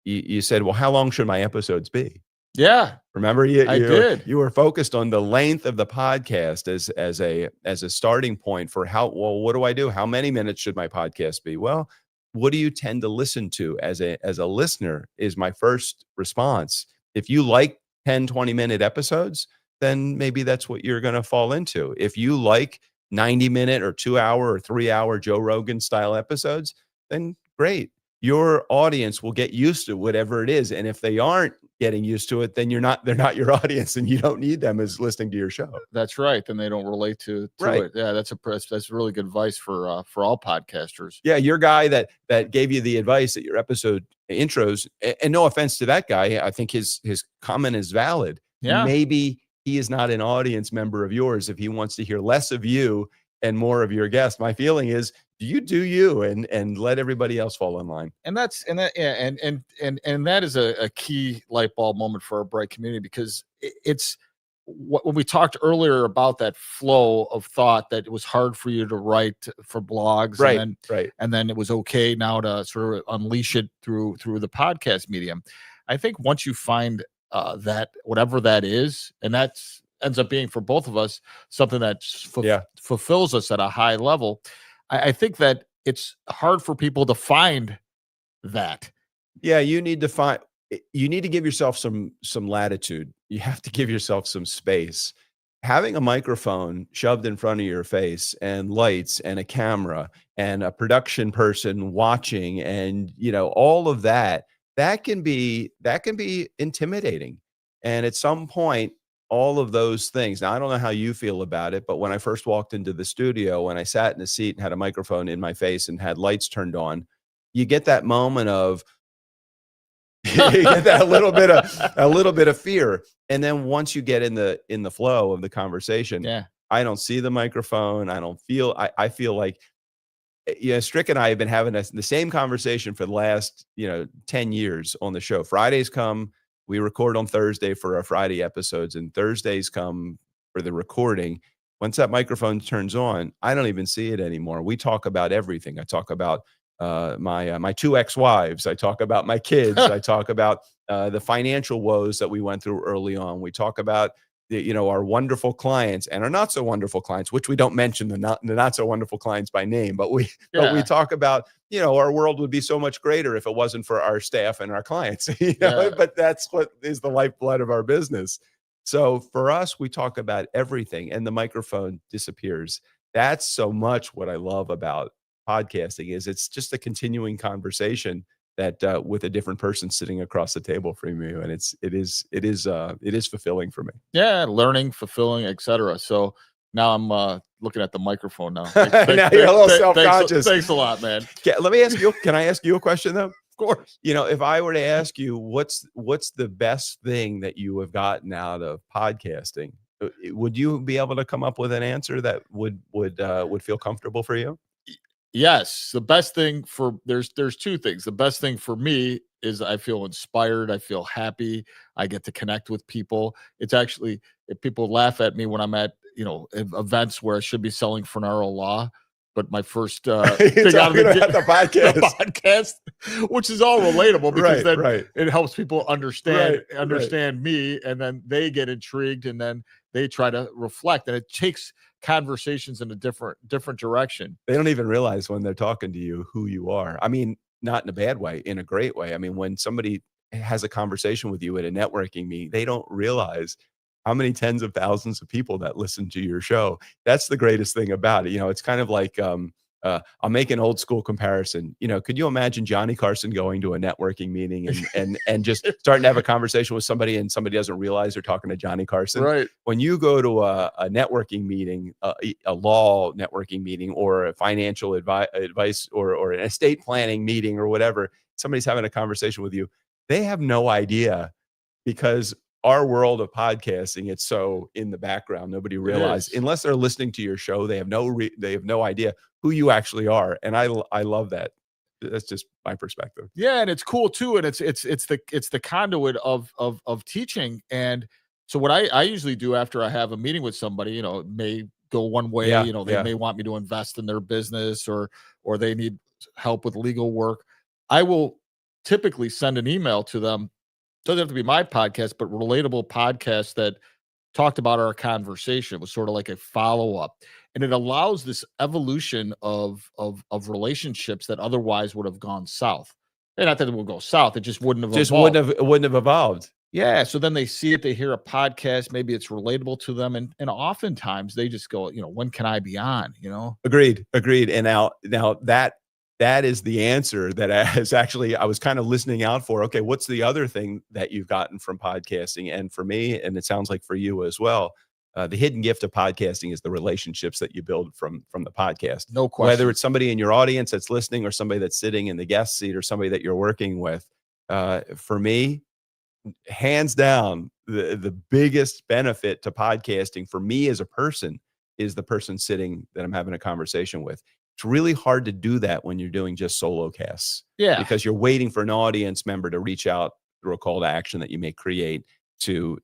Speaker 1: You said, "Well, how long should my episodes be?"
Speaker 2: Yeah.
Speaker 1: Remember,
Speaker 2: I did.
Speaker 1: You were focused on the length of the podcast as a starting point for what do I do? How many minutes should my podcast be? Well, what do you tend to listen to as a listener is my first response. If you like 10, 20-minute episodes, then maybe that's what you're going to fall into. If you like 90-minute or 2-hour or 3-hour Joe Rogan style episodes, then great. Your audience will get used to whatever it is. And if they aren't getting used to it, then they're not your audience, and you don't need them as listening to your show.
Speaker 2: That's right. Then they don't relate to it. Yeah, that's really good advice for all podcasters.
Speaker 1: Yeah, your guy that gave you the advice at your episode intros, and no offense to that guy, I think his comment is valid.
Speaker 2: Yeah.
Speaker 1: Maybe he is not an audience member of yours if he wants to hear less of you and more of your guest. My feeling is, do you and let everybody else fall in line.
Speaker 2: And that is a key light bulb moment for our bright community, because it's when we talked earlier about that flow of thought, that it was hard for you to write for blogs,
Speaker 1: right.
Speaker 2: And then it was okay now to sort of unleash it through the podcast medium. I think once you find that whatever that is, and that ends up being for both of us something that fulfills us at a high level, I think that it's hard for people to find that.
Speaker 1: Yeah, you need to give yourself some latitude. You have to give yourself some space. Having a microphone shoved in front of your face, and lights and a camera and a production person watching, and all of that can be intimidating. And at some point, all of those things. Now, I don't know how you feel about it, but when I first walked into the studio, when I sat in a seat and had a microphone in my face and had lights turned on, you get that moment of, You get that a little bit of fear. And then once you get in the flow of the conversation,
Speaker 2: Yeah.
Speaker 1: I don't see the microphone. I feel like, Strick and I have been having the same conversation for the last, 10 years on the show. Fridays come, we record on Thursday for our Friday episodes, and Thursdays come for the recording. Once that microphone turns on, I don't even see it anymore. We talk about everything. I talk about my two ex-wives. I talk about my kids. I talk about the financial woes that we went through early on. We talk about our wonderful clients and our not so wonderful clients, which we don't mention the not so wonderful clients by name, but we talk about, our world would be so much greater if it wasn't for our staff and our clients, but that's what is the lifeblood of our business. So for us, we talk about everything and the microphone disappears. That's so much what I love about podcasting is it's just a continuing conversation that with a different person sitting across the table from you, and it is fulfilling for me.
Speaker 2: Yeah, learning, fulfilling, etc. So now I'm looking at the microphone now.
Speaker 1: Now you're a little self-conscious.
Speaker 2: Thanks a lot, man.
Speaker 1: Let me ask you. Can I ask you a question though?
Speaker 2: Of course.
Speaker 1: If I were to ask you what's the best thing that you have gotten out of podcasting, would you be able to come up with an answer that would feel comfortable for you?
Speaker 2: Yes, the best thing there's two things. The best thing for me is I feel inspired, I feel happy, I get to connect with people. It's actually, if people laugh at me when I'm at events where I should be selling Fornaro law, but my first thing out of the podcast, which is all relatable because it helps people understand me, and then they get intrigued, and then they try to reflect, and it takes conversations in a different direction.
Speaker 1: They don't even realize when they're talking to you who you are. I mean, not in a bad way, in a great way. I mean, when somebody has a conversation with you at a networking meeting, they don't realize how many tens of thousands of people that listen to your show. That's the greatest thing about it. It's kind of like I'll make an old school comparison. Could you imagine Johnny Carson going to a networking meeting and just starting to have a conversation with somebody, and somebody doesn't realize they're talking to Johnny Carson?
Speaker 2: Right.
Speaker 1: When you go to a networking meeting, a law networking meeting, or a financial advice or an estate planning meeting or whatever, somebody's having a conversation with you, they have no idea, because our world of podcasting, it's so in the background. Nobody realizes, unless they're listening to your show, they have no idea who you actually are. And I love that. That's just my perspective.
Speaker 2: Yeah, and it's cool too. And it's the conduit of teaching. And so what I usually do after I have a meeting with somebody, it may go one way, they may want me to invest in their business, or they need help with legal work. I will typically send an email to them. Doesn't have to be my podcast, but relatable podcasts that talked about our conversation. It was sort of like a follow-up, and it allows this evolution of relationships that otherwise would have gone south. And not that it will go south, it just wouldn't have
Speaker 1: wouldn't have evolved.
Speaker 2: Yeah. So then they see it, they hear a podcast, maybe it's relatable to them, and oftentimes they just go, when can I be on?
Speaker 1: Agreed. And now that is the answer that I was kind of listening out for. Okay, what's the other thing that you've gotten from podcasting? And for me, and it sounds like for you as well, the hidden gift of podcasting is the relationships that you build from the podcast.
Speaker 2: No question.
Speaker 1: Whether it's somebody in your audience that's listening, or somebody that's sitting in the guest seat, or somebody that you're working with. For me, hands down, the biggest benefit to podcasting for me as a person is the person sitting that I'm having a conversation with. It's really hard to do that when you're doing just solo casts.
Speaker 2: Yeah.
Speaker 1: Because you're waiting for an audience member to reach out through a call to action that you may create to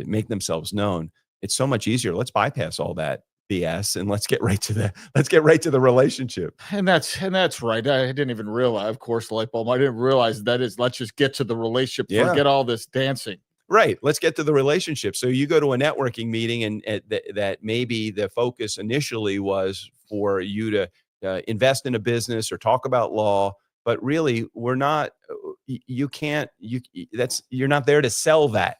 Speaker 1: make themselves known. It's so much easier. Let's bypass all that BS and let's get right to the relationship.
Speaker 2: And that's right. I didn't even realize, of course, the light bulb. I didn't realize that is, let's just get to the relationship. Forget all this dancing.
Speaker 1: Right. Let's get to the relationship. So you go to a networking meeting, and that maybe the focus initially was for you to invest in a business or talk about law, but really you're not there to sell that.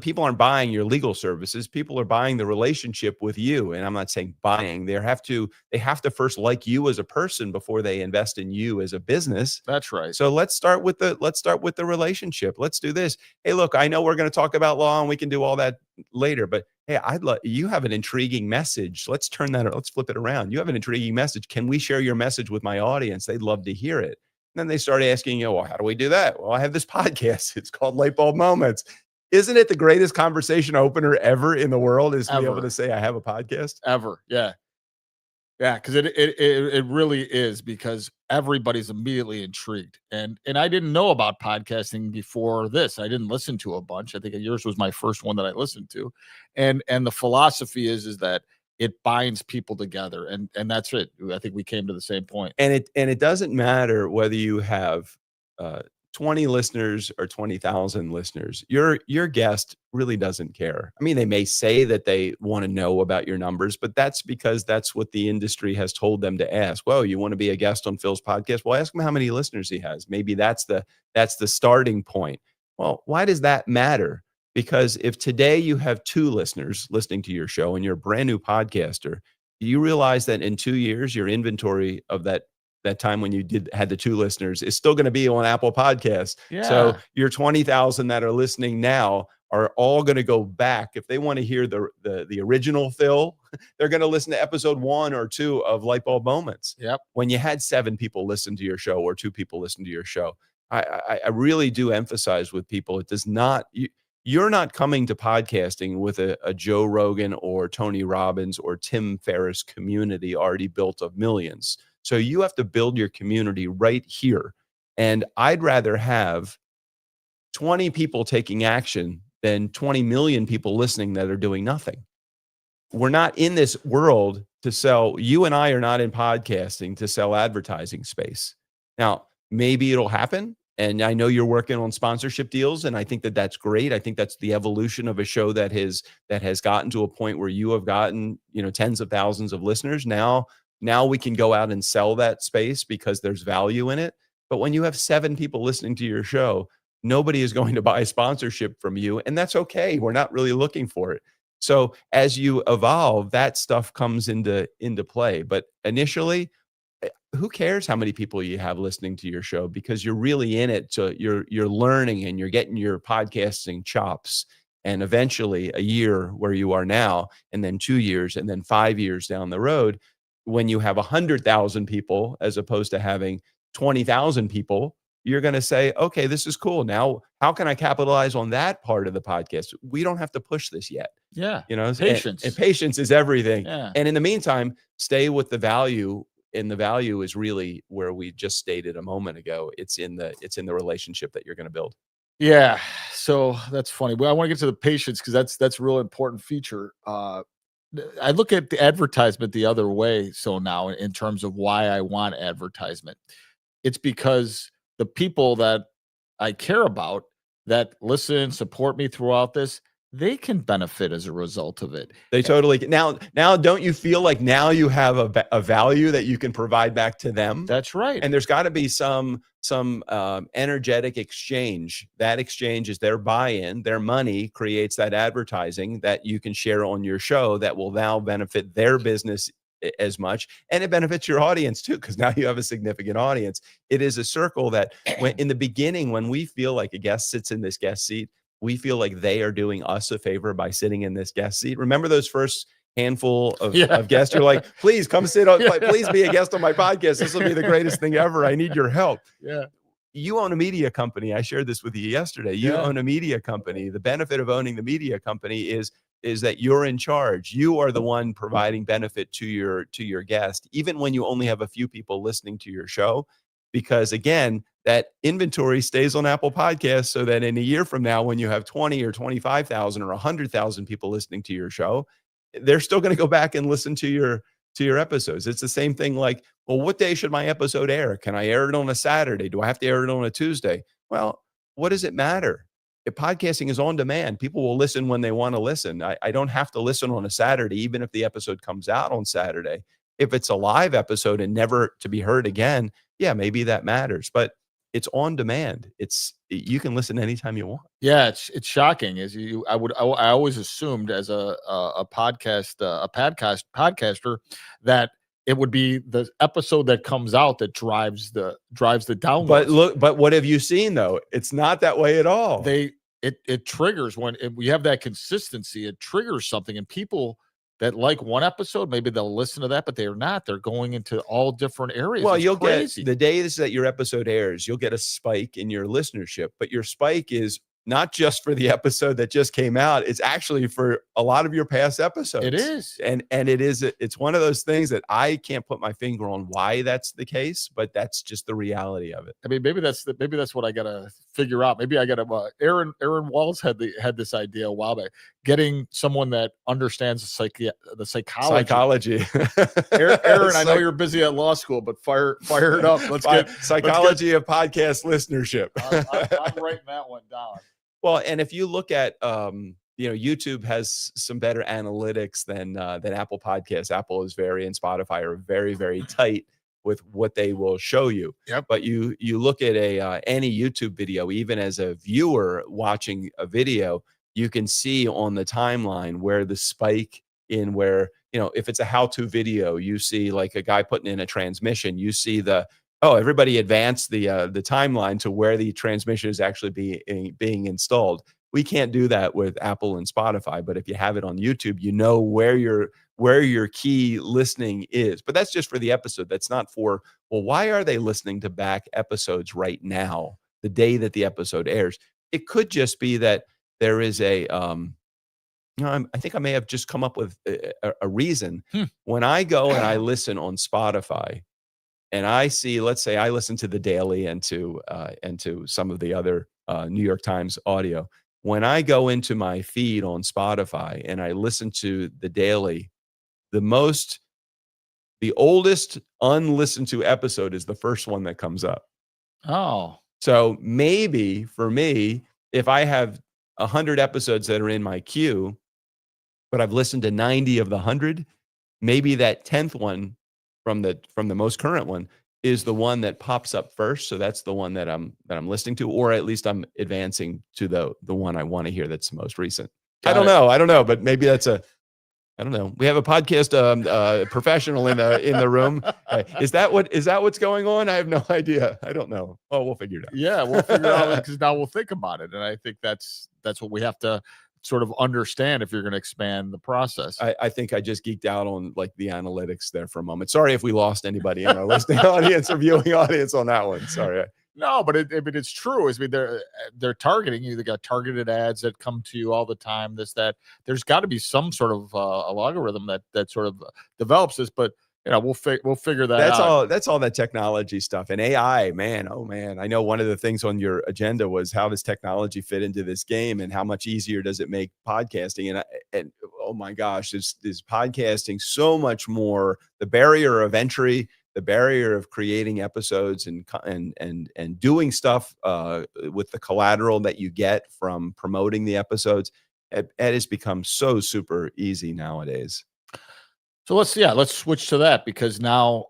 Speaker 1: People aren't buying your legal services. People are buying the relationship with you. And I'm not saying buying. They have to first like you as a person before they invest in you as a business.
Speaker 2: That's right.
Speaker 1: So let's start with the relationship. Let's do this. Hey, look, I know we're going to talk about law and we can do all that later, but hey, you have an intriguing message. Let's flip it around. You have an intriguing message. Can we share your message with my audience? They'd love to hear it. Then they start asking you, well, how do we do that? Well, I have this podcast. It's called Light Bulb Moments. Isn't it the greatest conversation opener ever in the world is to be able to say, I have a podcast?
Speaker 2: Ever. Yeah. Yeah, because it really is, because everybody's immediately intrigued. And I didn't know about podcasting before this. I didn't listen to a bunch. I think yours was my first one that I listened to. And the philosophy is that it binds people together. And that's it. I think we came to the same point.
Speaker 1: And it doesn't matter whether you have 20 listeners or 20,000 listeners. Your guest really doesn't care. I mean, they may say that they want to know about your numbers, but that's because that's what the industry has told them to ask. Well, you want to be a guest on Phil's podcast? Well, ask him how many listeners he has. Maybe that's the starting point. Well, why does that matter? Because if today you have 2 listeners listening to your show and you're a brand new podcaster, you realize that in 2 years, your inventory of that time when you had the 2 listeners is still going to be on Apple Podcasts.
Speaker 2: Yeah.
Speaker 1: So your 20,000 that are listening now are all going to go back. If they want to hear the original Phil, they're going to listen to episode 1 or 2 of Light Bulb Moments.
Speaker 2: Yep.
Speaker 1: When you had 7 people listen to your show or 2 people listen to your show, I really do emphasize with people, it does not, you're not coming to podcasting with a Joe Rogan or Tony Robbins or Tim Ferriss community already built of millions. So you have to build your community right here. And I'd rather have 20 people taking action than 20 million people listening that are doing nothing. We're not in this world to sell. You and I are not in podcasting to sell advertising space. Now, maybe it'll happen. And I know you're working on sponsorship deals, and I think that that's great. I think that's the evolution of a show that has gotten to a point where you have gotten, tens of thousands of listeners. Now we can go out and sell that space because there's value in it. But when you have 7 people listening to your show, nobody is going to buy sponsorship from you, and that's okay. We're not really looking for it. So as you evolve, that stuff comes into play. But initially, who cares how many people you have listening to your show, because you're really in it. So you're learning and you're getting your podcasting chops. And eventually a year where you are now, and then 2 years, and then 5 years down the road, when you have 100,000 people, as opposed to having 20,000 people, you're going to say, okay, this is cool. Now, how can I capitalize on that part of the podcast? We don't have to push this yet.
Speaker 2: Yeah.
Speaker 1: Patience. And patience is everything.
Speaker 2: Yeah.
Speaker 1: And in the meantime, stay with the value. And the value is really where we just stated a moment ago. It's in the relationship that you're going to build.
Speaker 2: Yeah. So that's funny. Well, I want to get to the patience, because that's a real important feature. I look at the advertisement the other way. So now, in terms of why I want advertisement, it's because the people that I care about, that listen, support me throughout this, they can benefit as a result of it.
Speaker 1: They totally can. Now, don't you feel like now you have a value that you can provide back to them?
Speaker 2: That's right.
Speaker 1: And there's got to be some energetic exchange. That exchange is their buy-in. Their money creates that advertising that you can share on your show that will now benefit their business as much, and it benefits your audience too, because now you have a significant audience. It is a circle that in the beginning, when we feel like a guest sits in this guest seat, we feel like they are doing us a favor by sitting in this guest seat. Remember those first handful of guests? You're like, please come sit on, please be a guest on my podcast. This will be the greatest thing ever. I need your help.
Speaker 2: Yeah.
Speaker 1: You own a media company. I shared this with you yesterday. You own a media company. The benefit of owning the media company is that you're in charge. You are the one providing benefit to your guest, even when you only have a few people listening to your show, because again, that inventory stays on Apple Podcasts, so that in a year from now, when you have 20 or 25,000 or 100,000 people listening to your show, they're still going to go back and listen to your episodes. It's the same thing. Like, well, what day should my episode air? Can I air it on a Saturday? Do I have to air it on a Tuesday? Well, what does it matter? If podcasting is on demand, people will listen when they want to listen. I don't have to listen on a Saturday, even if the episode comes out on Saturday. If it's a live episode and never to be heard again, yeah, maybe that matters. But it's on demand. You can listen anytime you want.
Speaker 2: Yeah, it's shocking. I always assumed as a podcaster that it would be the episode that comes out that drives the downloads.
Speaker 1: But what have you seen though? It's not that way at all.
Speaker 2: It triggers when we have that consistency. It triggers something, and people that like one episode, maybe they'll listen to that, but they're not. They're going into all different areas.
Speaker 1: Well,
Speaker 2: It's
Speaker 1: you'll
Speaker 2: crazy.
Speaker 1: get the days that your episode airs, you'll get a spike in your listenership, but your spike is not just for the episode that just came out. It's actually for a lot of your past episodes.
Speaker 2: It is.
Speaker 1: And it's one of those things that I can't put my finger on why that's the case, but that's just the reality of it.
Speaker 2: I mean, maybe that's what I gotta figure out. Maybe I gotta. Aaron Walls had this idea a while back, getting someone that understands the psychology. Aaron, I know you're busy at law school, but fire it up. Let's get
Speaker 1: psychology of podcast listenership.
Speaker 2: I'm writing that one down.
Speaker 1: Well, and if you look at YouTube has some better analytics than Apple Podcasts. Apple is and Spotify are very, very tight with what they will show you.
Speaker 2: Yep.
Speaker 1: But you look at any YouTube video, even as a viewer watching a video, you can see on the timeline where the spike in where, if it's a how-to video, you see like a guy putting in a transmission, you see everybody advanced the timeline to where the transmission is actually being installed. We can't do that with Apple and Spotify, but if you have it on YouTube, you know where your key listening is. But that's just for the episode. That's not for, well, why are they listening to back episodes right now, the day that the episode airs? It could just be that there is I think I may have just come up with a reason. When I go and I listen on Spotify, and I see, let's say I listen to the Daily and to some of the other New York Times audio. When I go into my feed on Spotify and I listen to the Daily, the oldest unlistened to episode is the first one that comes up.
Speaker 2: Oh.
Speaker 1: So maybe for me, if I have 100 episodes that are in my queue, but I've listened to 90 of the 100, maybe that 10th one from the most current one is the one that pops up first. So that's the one that I'm listening to, or at least I'm advancing to the one I want to hear that's the most recent. I don't know, but maybe that's I don't know. We have a podcast professional in the room. Is that what's going on? I have no idea. I don't know. Oh, we'll figure it out.
Speaker 2: Yeah, we'll figure it out because now we'll think about it. And I think that's what we have to sort of understand if you're going to expand the process.
Speaker 1: I think I just geeked out on like the analytics there for a moment. Sorry if we lost anybody in our listening audience or viewing audience on that one. Sorry.
Speaker 2: No, but it's true. I mean, they're targeting you. They got targeted ads that come to you all the time. That there's got to be some sort of a algorithm that sort of develops this. But we'll figure that out.
Speaker 1: That's all that technology stuff and AI, man. Oh man, I know one of the things on your agenda was how does technology fit into this game and how much easier does it make podcasting? And oh my gosh, is podcasting so much more? The barrier of entry, the barrier of creating episodes and doing stuff with the collateral that you get from promoting the episodes, it has become so super easy nowadays.
Speaker 2: So let's switch to that because now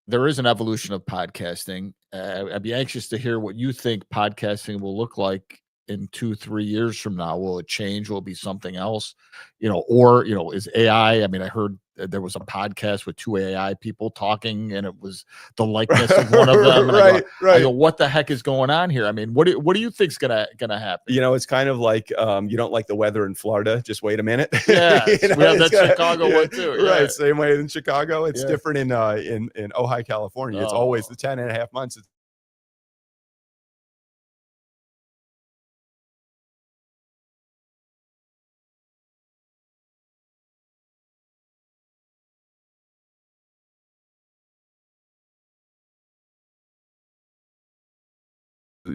Speaker 2: there is an evolution of podcasting. I'd be anxious to hear what you think podcasting will look like in 2-3 years from now. Will it change? Will it be something else? Or is AI? I mean, I heard there was a podcast with 2 AI people talking, and it was the likeness of one of them. And
Speaker 1: right.
Speaker 2: I go, what the heck is going on here? I mean, what do you think's gonna happen?
Speaker 1: It's kind of like you don't like the weather in Florida. Just wait a minute.
Speaker 2: Yeah, we have that Chicago one too. Yeah.
Speaker 1: Right, same way in Chicago. It's different in Ojai, California. It's always the 10.5 months.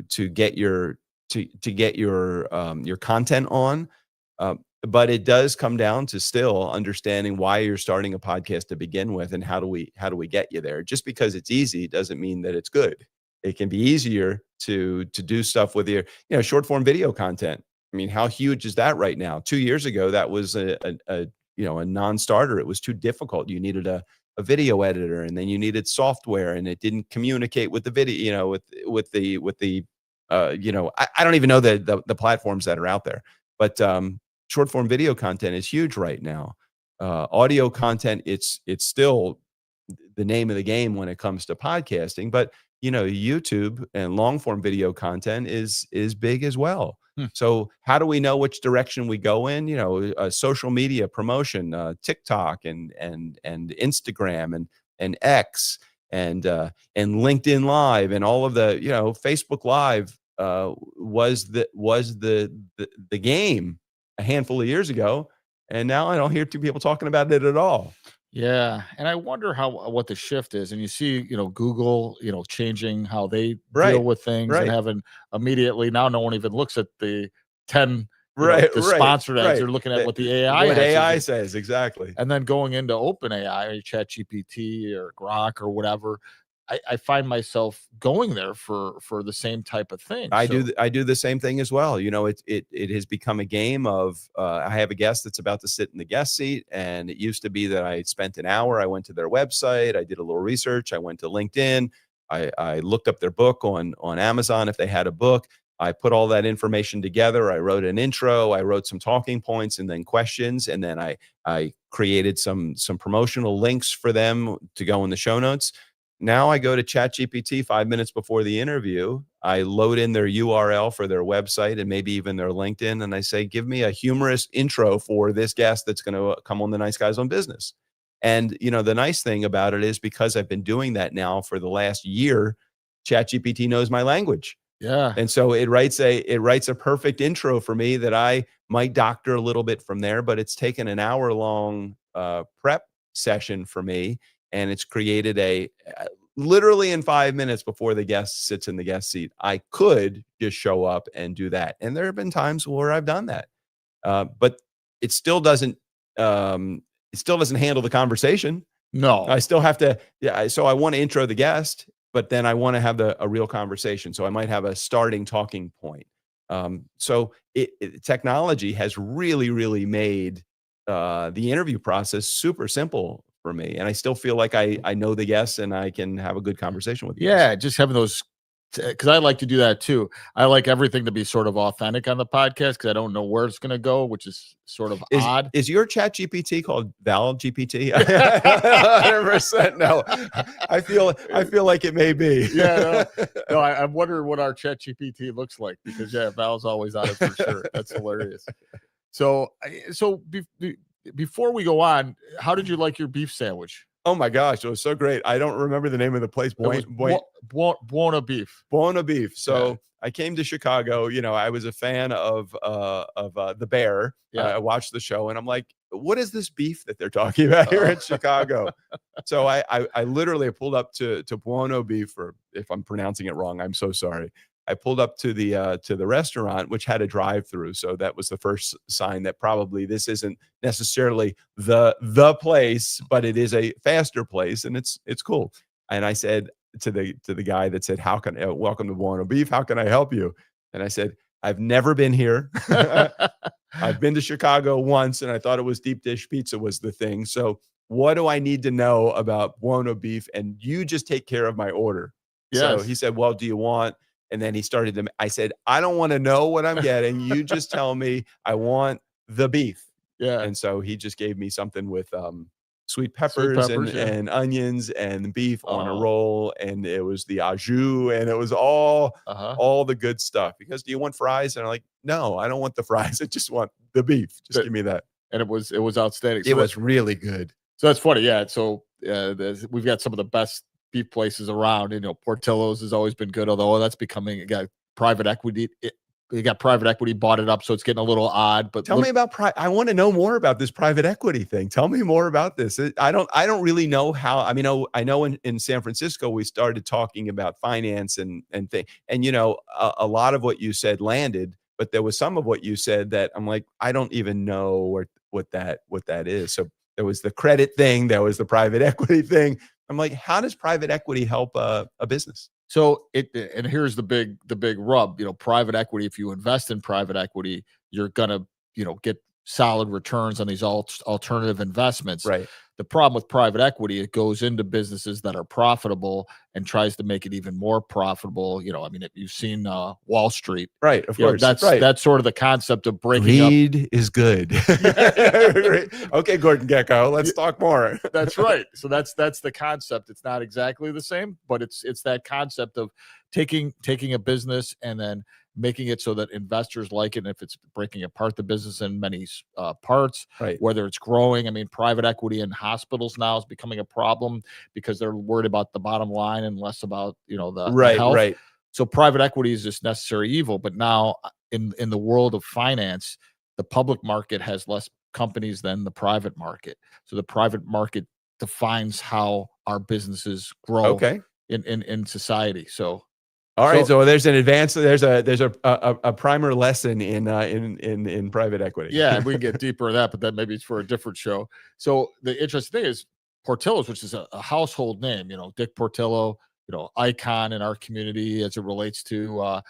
Speaker 1: To get your content on, but it does come down to still understanding why you're starting a podcast to begin with, and how do we get you there? Just because it's easy doesn't mean that it's good. It can be easier to do stuff with your short form video content. I mean, how huge is that right now? 2 years ago, that was a non-starter. It was too difficult. You needed a video editor, and then you needed software, and it didn't communicate with the video, with the I don't even know the platforms that are out there, but short form video content is huge right now. Audio content, it's still the name of the game when it comes to podcasting, but YouTube and long form video content is big as well. So how do we know which direction we go in? Social media promotion, TikTok and Instagram and X and LinkedIn Live and all of the, Facebook Live was the game a handful of years ago, and now I don't hear two people talking about it at all.
Speaker 2: Yeah, and I wonder what the shift is. And you see, Google, changing how they
Speaker 1: Right,
Speaker 2: deal with things and
Speaker 1: right,
Speaker 2: having immediately now no one even looks at the 10,
Speaker 1: right,
Speaker 2: the
Speaker 1: right,
Speaker 2: sponsored ads.
Speaker 1: right.
Speaker 2: They're looking at what the AI
Speaker 1: What
Speaker 2: has.
Speaker 1: AI says, exactly.
Speaker 2: And then going into OpenAI or ChatGPT or Grok or whatever, I find myself going there for the same type of thing.
Speaker 1: I do the same thing as well. It has become a game of I have a guest that's about to sit in the guest seat, and it used to be that I spent an hour. I went to their website, I did a little research, I went to LinkedIn, I looked up their book on Amazon if they had a book. I put all that information together. I wrote an intro, I wrote some talking points and then questions, and then I created some promotional links for them to go in the show notes. Now I go to ChatGPT 5 minutes before the interview. I load in their URL for their website and maybe even their LinkedIn. And I say, give me a humorous intro for this guest that's going to come on the Nice Guys on Business. And, the nice thing about it is because I've been doing that now for the last year, ChatGPT knows my language.
Speaker 2: Yeah.
Speaker 1: And so it writes a perfect intro for me that I might doctor a little bit from there, but it's taken an hour long prep session for me. And it's created literally in 5 minutes before the guest sits in the guest seat, I could just show up and do that. And there have been times where I've done that. But it still doesn't handle the conversation.
Speaker 2: No.
Speaker 1: I still have to, so I want to intro the guest, but then I want to have a real conversation. So I might have a starting talking point. So technology has really, really made the interview process super simple for me. And I still feel like I know the guests and I can have a good conversation with them.
Speaker 2: Yeah, just having those, because I like to do that too. I like everything to be sort of authentic on the podcast because I don't know where it's going to go, which is sort of odd.
Speaker 1: Is your Chat GPT called Val GPT? 100% no. I feel like it may be.
Speaker 2: Yeah, no, I'm wondering what our Chat GPT looks like because Val's always on it for sure. That's hilarious. So before we go on, how did you like your beef sandwich?
Speaker 1: Oh my gosh, it was so great. I don't remember the name of the place.
Speaker 2: Buona Beef.
Speaker 1: Buona Beef. So I came to Chicago. I was a fan of The Bear.
Speaker 2: Yeah.
Speaker 1: I watched the show, and I'm like, what is this beef that they're talking about here in Chicago? So I literally pulled up to Buona Beef, or if I'm pronouncing it wrong, I'm so sorry. I pulled up to the restaurant, which had a drive-through. So that was the first sign that probably this isn't necessarily the place, but it is a faster place, and it's cool. And I said to the guy that said, welcome to Buona Beef, how can I help you? And I said, I've never been here. I've been to Chicago once, and I thought it was deep dish pizza was the thing. So what do I need to know about Buona Beef? And you just take care of my order.
Speaker 2: Yes.
Speaker 1: So he said, well, do you want? And then he started to, I said, I don't want to know what I'm getting. You just tell me I want the beef.
Speaker 2: Yeah.
Speaker 1: And so he just gave me something with sweet peppers, and onions and beef on a roll. And it was the au jus, and it was all the good stuff. Because do you want fries? And I'm like, no, I don't want the fries. I just want the beef. Just give me that.
Speaker 2: And it was outstanding. So
Speaker 1: it was really good.
Speaker 2: So that's funny. Yeah. So we've got some of the best beef places around. Portillo's has always been good, although that's becoming private equity. They got private equity bought it up, so it's getting a little odd. But
Speaker 1: tell me about I want to know more about this private equity thing. Tell me more about this. I don't really know how. I mean, I know in San Francisco we started talking about finance and thing, and a lot of what you said landed, but there was some of what you said that I'm like, I don't even know what that is. So there was the credit thing, there was the private equity thing. I'm like, how does private equity help a business?
Speaker 2: So and here's the big rub. Private equity. If you invest in private equity, you're gonna get solid returns on these alternative investments.
Speaker 1: Right.
Speaker 2: The problem with private equity, it goes into businesses that are profitable and tries to make it even more profitable. I mean, if you've seen Wall Street,
Speaker 1: right? Of course,
Speaker 2: that's sort of the concept of breaking
Speaker 1: Greed up. Is good. Okay, Gordon Gekko, let's talk more.
Speaker 2: That's right. So that's the concept. It's not exactly the same, but it's that concept of taking a business and then making it so that investors like it. And if it's breaking apart the business in many parts,
Speaker 1: Right.
Speaker 2: whether it's growing. I mean, private equity in hospitals now is becoming a problem because they're worried about the bottom line and less about, the health.
Speaker 1: Right.
Speaker 2: So private equity is just necessary evil. But now in the world of finance, the public market has less companies than the private market. So the private market defines how our businesses grow
Speaker 1: Okay.
Speaker 2: in society. So
Speaker 1: all right. So there's an advance. There's a primer lesson in private equity.
Speaker 2: Yeah, we can get deeper in that, but that maybe it's for a different show. So the interesting thing is Portillo's, which is a household name, Dick Portillo, icon in our community as it relates to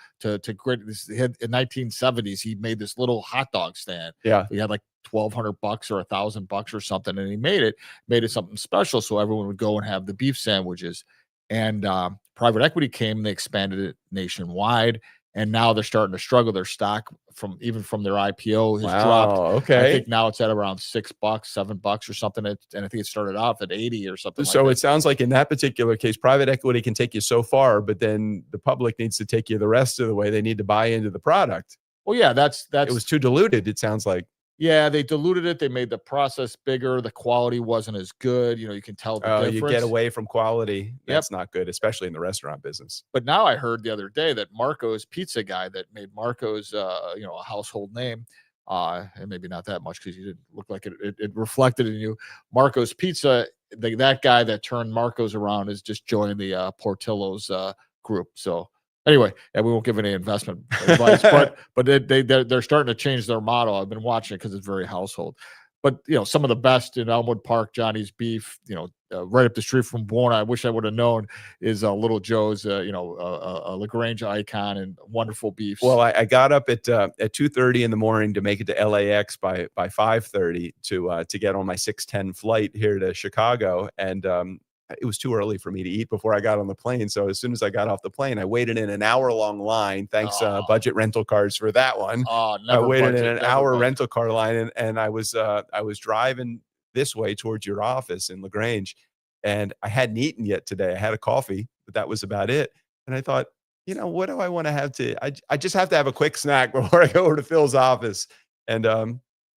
Speaker 2: great. He had, in 1970s, he made this little hot dog stand.
Speaker 1: Yeah.
Speaker 2: He had like $1,200 or $1,000 or something, and he made it something special, so everyone would go and have the beef sandwiches. And private equity came, they expanded it nationwide, and now they're starting to struggle. Their stock from their IPO has dropped.
Speaker 1: Okay.
Speaker 2: I think now it's at around $6, $7 or something. And I think it started off at 80 or something.
Speaker 1: So
Speaker 2: like
Speaker 1: it sounds like in that particular case, private equity can take you so far, but then the public needs to take you the rest of the way. They need to buy into the product.
Speaker 2: Well, yeah, that's
Speaker 1: it was too diluted. It sounds like.
Speaker 2: Yeah, they diluted it. They made the process bigger. The quality wasn't as good. You can tell the difference.
Speaker 1: You get away from quality. That's not good, especially in the restaurant business.
Speaker 2: But now I heard the other day that Marco's pizza guy that made Marco's, a household name, and maybe not that much because you didn't look like it reflected in you. Marco's Pizza, that guy that turned Marco's around is just joining the Portillo's group. So anyway, we won't give any investment advice, but they're starting to change their model. I've been watching it because it's very household. But some of the best in Elmwood Park, Johnny's Beef, right up the street from Buona. I wish I would have known is Little Joe's, a LaGrange icon and wonderful beefs.
Speaker 1: Well, I got up at 2:30 in the morning to make it to LAX by 5:30 to get on my 6:10 flight here to Chicago, and it was too early for me to eat before I got on the plane. So as soon as I got off the plane, I waited in an hour-long line. Thanks, Budget Rental Cars for that one. I waited in an hour rental car line, and I was driving this way towards your office in LaGrange, and I hadn't eaten yet today. I had a coffee, but that was about it. And I thought, what do I want to have I just have to have a quick snack before I go over to Phil's office. And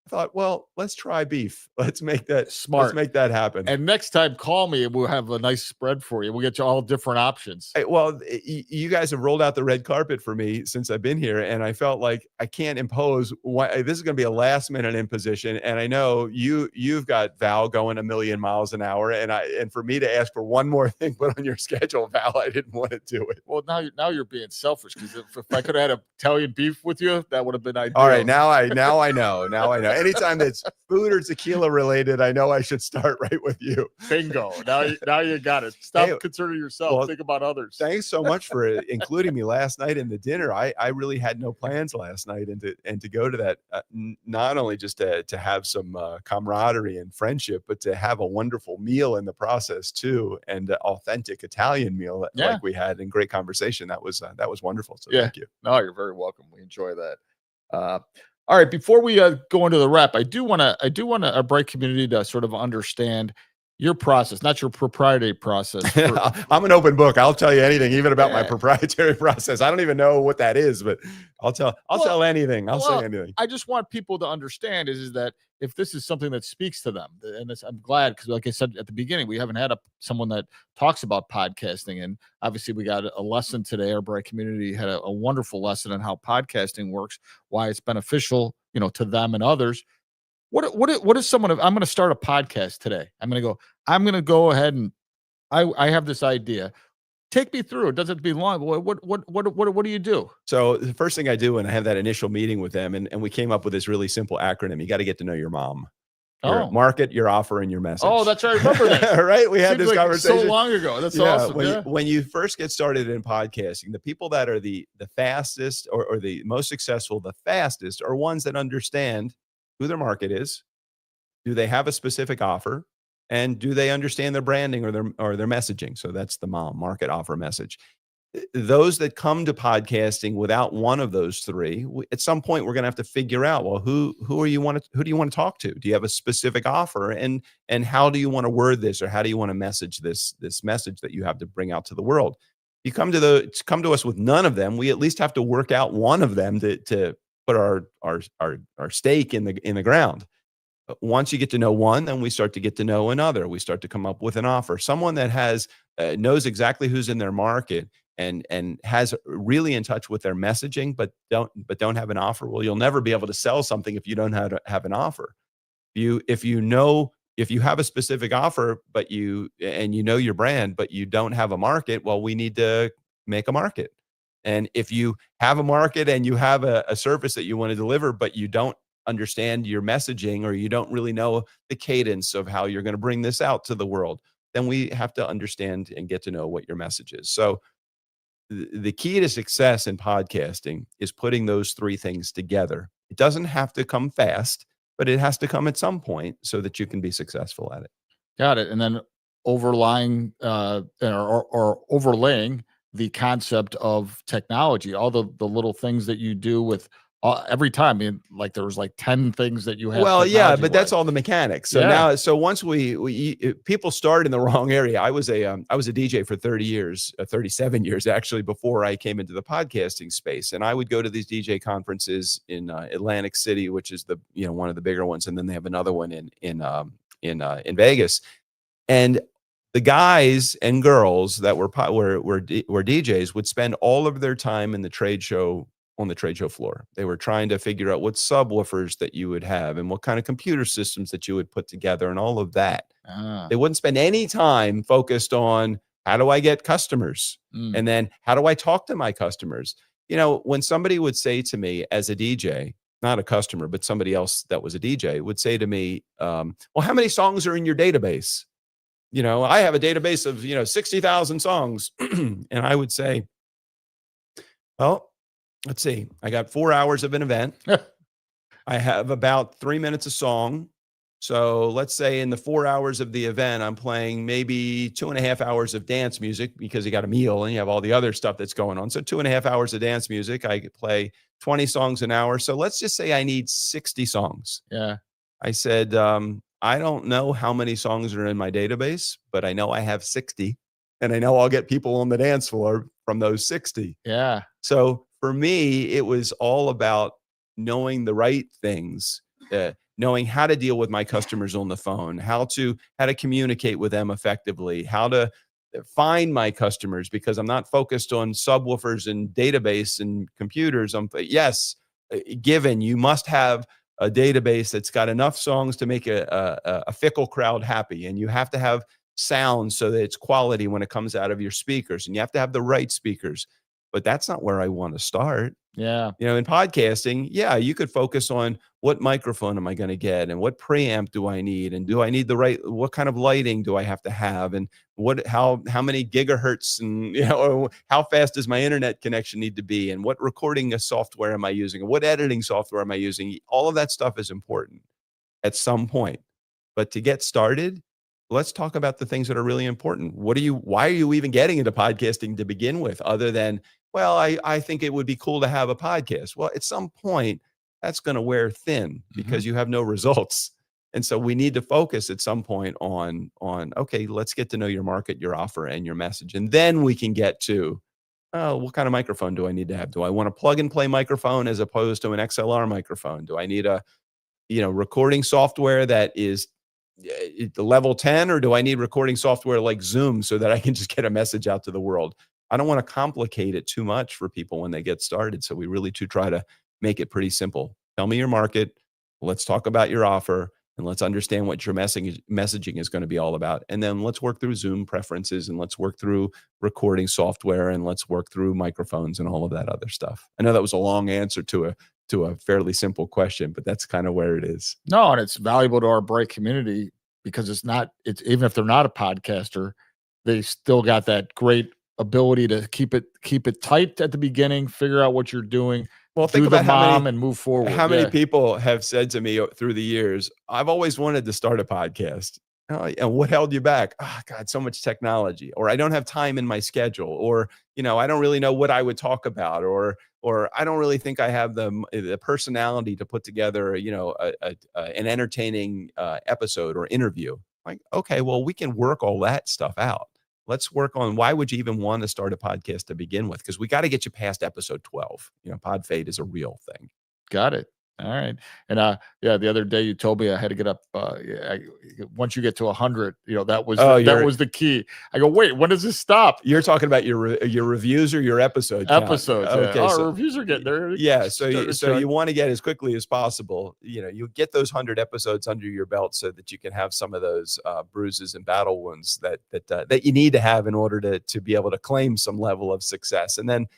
Speaker 1: I thought, well, let's try beef. Let's make that smart. Let's make that happen.
Speaker 2: And next time, call me and we'll have a nice spread for you. We'll get you all different options.
Speaker 1: Well, you guys have rolled out the red carpet for me since I've been here, and I felt like I can't impose. This is going to be a last-minute imposition, and I know you've got Val going 1,000,000 miles an hour, and for me to ask for one more thing put on your schedule, Val, I didn't want to do it.
Speaker 2: Well, now you're being selfish because if I could have had Italian beef with you, that would have been ideal.
Speaker 1: All right, now I know. Now I know. Anytime that's food or tequila related, I know I should start right with you.
Speaker 2: Bingo. Now you got it. Stop concerning yourself. Well, think about others.
Speaker 1: Thanks so much for including me last night in the dinner. I really had no plans last night, and to go to that, not only just to have some camaraderie and friendship, but to have a wonderful meal in the process too, and authentic Italian meal like we had, and great conversation. That was wonderful. So thank you.
Speaker 2: No, you're very welcome. We enjoy that. All right, before we go into the rep, I do want our bright community to sort of understand your process, not your proprietary process.
Speaker 1: I'm an open book. I'll tell you anything, even about my proprietary process. I don't even know what that is, but I'll tell anything. I'll say anything.
Speaker 2: I just want people to understand is that if this is something that speaks to them, and I'm glad because, like I said at the beginning, we haven't had someone that talks about podcasting, and obviously we got a lesson today. Our bright community had a wonderful lesson on how podcasting works, why it's beneficial, to them and others. What is someone? I'm going to start a podcast today. I'm going to go ahead and I have this idea. Take me through. It doesn't have to be long. What do you do?
Speaker 1: So the first thing I do, and I have that initial meeting with them, and we came up with this really simple acronym. You got to get to know your mom. Your market, your offer, and your message.
Speaker 2: Oh, that's right. I remember that.
Speaker 1: Right? We had this conversation
Speaker 2: so long ago. That's awesome.
Speaker 1: When you first get started in podcasting, the people that are the fastest or the most successful, the fastest, are ones that understand who their market is. Do they have a specific offer? And do they understand their branding or their messaging? So that's the market, offer, message. Those that come to podcasting without one of those three, at some point we're going to have to figure out, well, who do you want to talk to? Do you have a specific offer, and how do you want to word this, or how do you want to message this message that you have to bring out to the world? You come to us with none of them. We at least have to work out one of them to put our stake in the ground. Once you get to know one, then we start to get to know another. We start to come up with an offer. Someone that has knows exactly who's in their market and has really in touch with their messaging, but don't have an offer. Well, you'll never be able to sell something if you don't have an offer. If you have a specific offer, but you know your brand, but you don't have a market, well, we need to make a market. And if you have a market and you have a service that you want to deliver, but you don't understand your messaging, or you don't really know the cadence of how you're going to bring this out to the world, then we have to understand and get to know what your message is. So the key to success in podcasting is putting those three things together. It doesn't have to come fast, but it has to come at some point so that you can be successful at it.
Speaker 2: Got it. And then overlying or overlaying the concept of technology, all the little things that you do with every time. I mean, like there was like 10 things that you have.
Speaker 1: Well, yeah, but that's all the mechanics. So now, once people start in the wrong area. I was a DJ for 30 years, 37 years actually, before I came into the podcasting space. And I would go to these DJ conferences in Atlantic City, which is one of the bigger ones, and then they have another one in Vegas. And the guys and girls that were DJs would spend all of their time on the trade show floor. They were trying to figure out what subwoofers that you would have and what kind of computer systems that you would put together and all of that. They wouldn't spend any time focused on how do I get customers? And then how do I talk to my customers? When somebody would say to me as a DJ, not a customer, but somebody else that was a DJ would say to me, well, how many songs are in your database? I have a database of, 60,000 songs. And I would say, well, let's see, I got 4 hours of an event. I have about 3 minutes a song. So let's say in the 4 hours of the event, I'm playing maybe 2.5 hours of dance music, because you got a meal and you have all the other stuff that's going on. So 2.5 hours of dance music, I could play 20 songs an hour. So let's just say I need 60 songs.
Speaker 2: Yeah.
Speaker 1: I said, I don't know how many songs are in my database, but I know I have 60, and I know I'll get people on the dance floor from those 60.
Speaker 2: Yeah.
Speaker 1: So for me, it was all about knowing the right things, knowing how to deal with my customers on the phone, how to communicate with them effectively, how to find my customers, because I'm not focused on subwoofers and database and computers. Given you must have a database that's got enough songs to make a fickle crowd happy, and you have to have sound so that it's quality when it comes out of your speakers, and you have to have the right speakers. But that's not where I want to start.
Speaker 2: Yeah.
Speaker 1: In podcasting, you could focus on what microphone am I going to get, and what preamp do I need, and do I need what kind of lighting do I have to have, and how many gigahertz, and how fast does my internet connection need to be, and what recording software am I using, and what editing software am I using? All of that stuff is important at some point. But to get started, let's talk about the things that are really important. Why are you even getting into podcasting to begin with, other than, well, I think it would be cool to have a podcast? Well, at some point, that's going to wear thin because you have no results. And so we need to focus at some point on, okay, let's get to know your market, your offer, and your message. And then we can get to, what kind of microphone do I need to have? Do I want a plug and play microphone as opposed to an XLR microphone? Do I need a, recording software that is the level 10, or do I need recording software like Zoom so that I can just get a message out to the world? I don't want to complicate it too much for people when they get started. So we really do try to make it pretty simple. Tell me your market. Let's talk about your offer, and let's understand what your messaging is going to be all about. And then let's work through Zoom preferences, and let's work through recording software, and let's work through microphones and all of that other stuff. I know that was a long answer to a fairly simple question, but that's kind of where it is.
Speaker 2: No, and it's valuable to our Bright community, because it's even if they're not a podcaster, they still got that great ability to keep it tight at the beginning, figure out what you're doing.
Speaker 1: Well, think about
Speaker 2: and move forward.
Speaker 1: How many people have said to me through the years, I've always wanted to start a podcast. And what held you back? Oh, God, so much technology, or I don't have time in my schedule, or, I don't really know what I would talk about, or I don't really think I have the personality to put together, an entertaining episode or interview. Like, okay, well, we can work all that stuff out. let's work on why would you even want to start a podcast to begin with? Because we got to get you past episode 12. Pod fade is a real thing.
Speaker 2: Got it. All right. And the other day you told me I had to get up once you get to 100, that was that was the key. I go, wait, when does this stop?
Speaker 1: You're talking about your reviews or your episodes?
Speaker 2: Episodes.
Speaker 1: Okay,
Speaker 2: yeah.
Speaker 1: so
Speaker 2: reviews are getting there.
Speaker 1: Yeah, so you want to get as quickly as possible. You get those 100 episodes under your belt so that you can have some of those bruises and battle wounds that you need to have in order to be able to claim some level of success. And then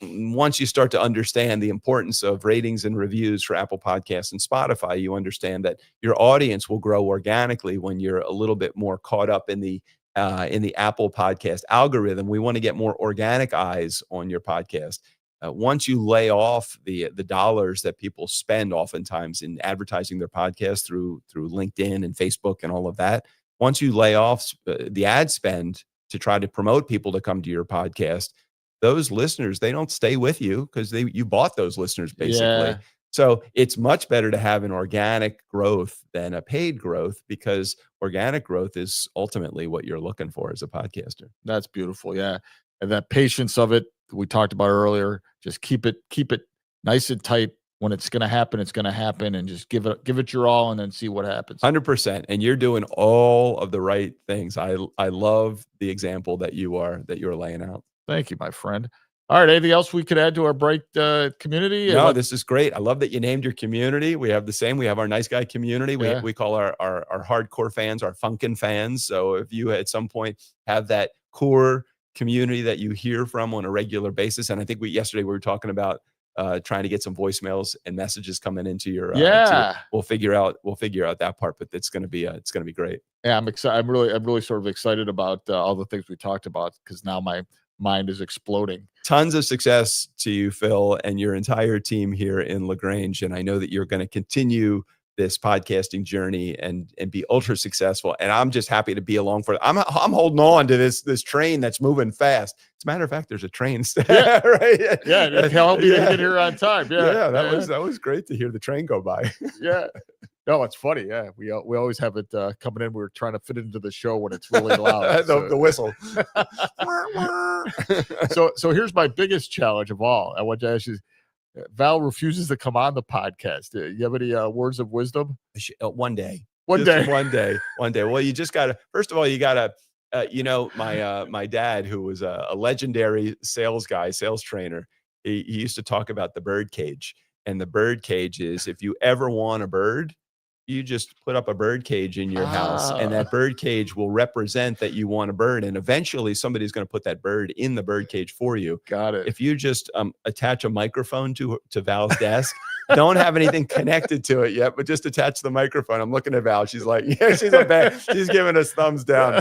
Speaker 1: once you start to understand the importance of ratings and reviews for Apple Podcasts and Spotify, you understand that your audience will grow organically when you're a little bit more caught up in the Apple Podcast algorithm. We want to get more organic eyes on your podcast. Once you lay off the dollars that people spend oftentimes in advertising their podcast through LinkedIn and Facebook and all of that, once you lay off the ad spend to try to promote people to come to your podcast, those listeners, they don't stay with you because you bought those listeners basically.
Speaker 2: Yeah.
Speaker 1: So it's much better to have an organic growth than a paid growth, because organic growth is ultimately what you're looking for as a podcaster.
Speaker 2: That's beautiful. Yeah. And that patience of it we talked about earlier, just keep it nice and tight. When it's going to happen, it's going to happen, and just give it your all and then see what happens.
Speaker 1: 100%. And you're doing all of the right things. I love the example that you're laying out.
Speaker 2: Thank you, my friend. All right. Anything else we could add to our Bright community?
Speaker 1: No, this is great. I love that you named your community. We have the same. We have our nice guy community. We call our hardcore fans our Funkin' fans. So if you at some point have that core community that you hear from on a regular basis, and I think yesterday we were talking about trying to get some voicemails and messages coming into your we'll figure out that part, but it's going to be great.
Speaker 2: Yeah, I'm excited. I'm really sort of excited about all the things we talked about, because now my mind is exploding.
Speaker 1: Tons of success to you, Phil, and your entire team here in LaGrange. And I know that you're going to continue this podcasting journey and be ultra successful. And I'm just happy to be along for it. I'm holding on to this train that's moving fast. As a matter of fact, there's a train.
Speaker 2: Yeah.
Speaker 1: Right.
Speaker 2: Yeah. It helped me to get here on time. Yeah.
Speaker 1: That was great to hear the train go by.
Speaker 2: Yeah. No, it's funny. Yeah, we always have it coming in. We're trying to fit it into the show when it's really loud.
Speaker 1: The whistle.
Speaker 2: So here's my biggest challenge of all. I want to ask you, Val refuses to come on the podcast. Do you have any words of wisdom?
Speaker 1: One day.
Speaker 2: One day.
Speaker 1: Well, you just got to, first of all, you got to, my dad, who was a legendary sales trainer, he used to talk about the bird cage. And the bird cage is, if you ever want a bird, you just put up a bird cage in your house, and that bird cage will represent that you want a bird. And eventually somebody's going to put that bird in the bird cage for you.
Speaker 2: Got it.
Speaker 1: If you just attach a microphone to Val's desk, don't have anything connected to it yet, but just attach the microphone. I'm looking at Val. She's like, yeah, she's giving us thumbs down.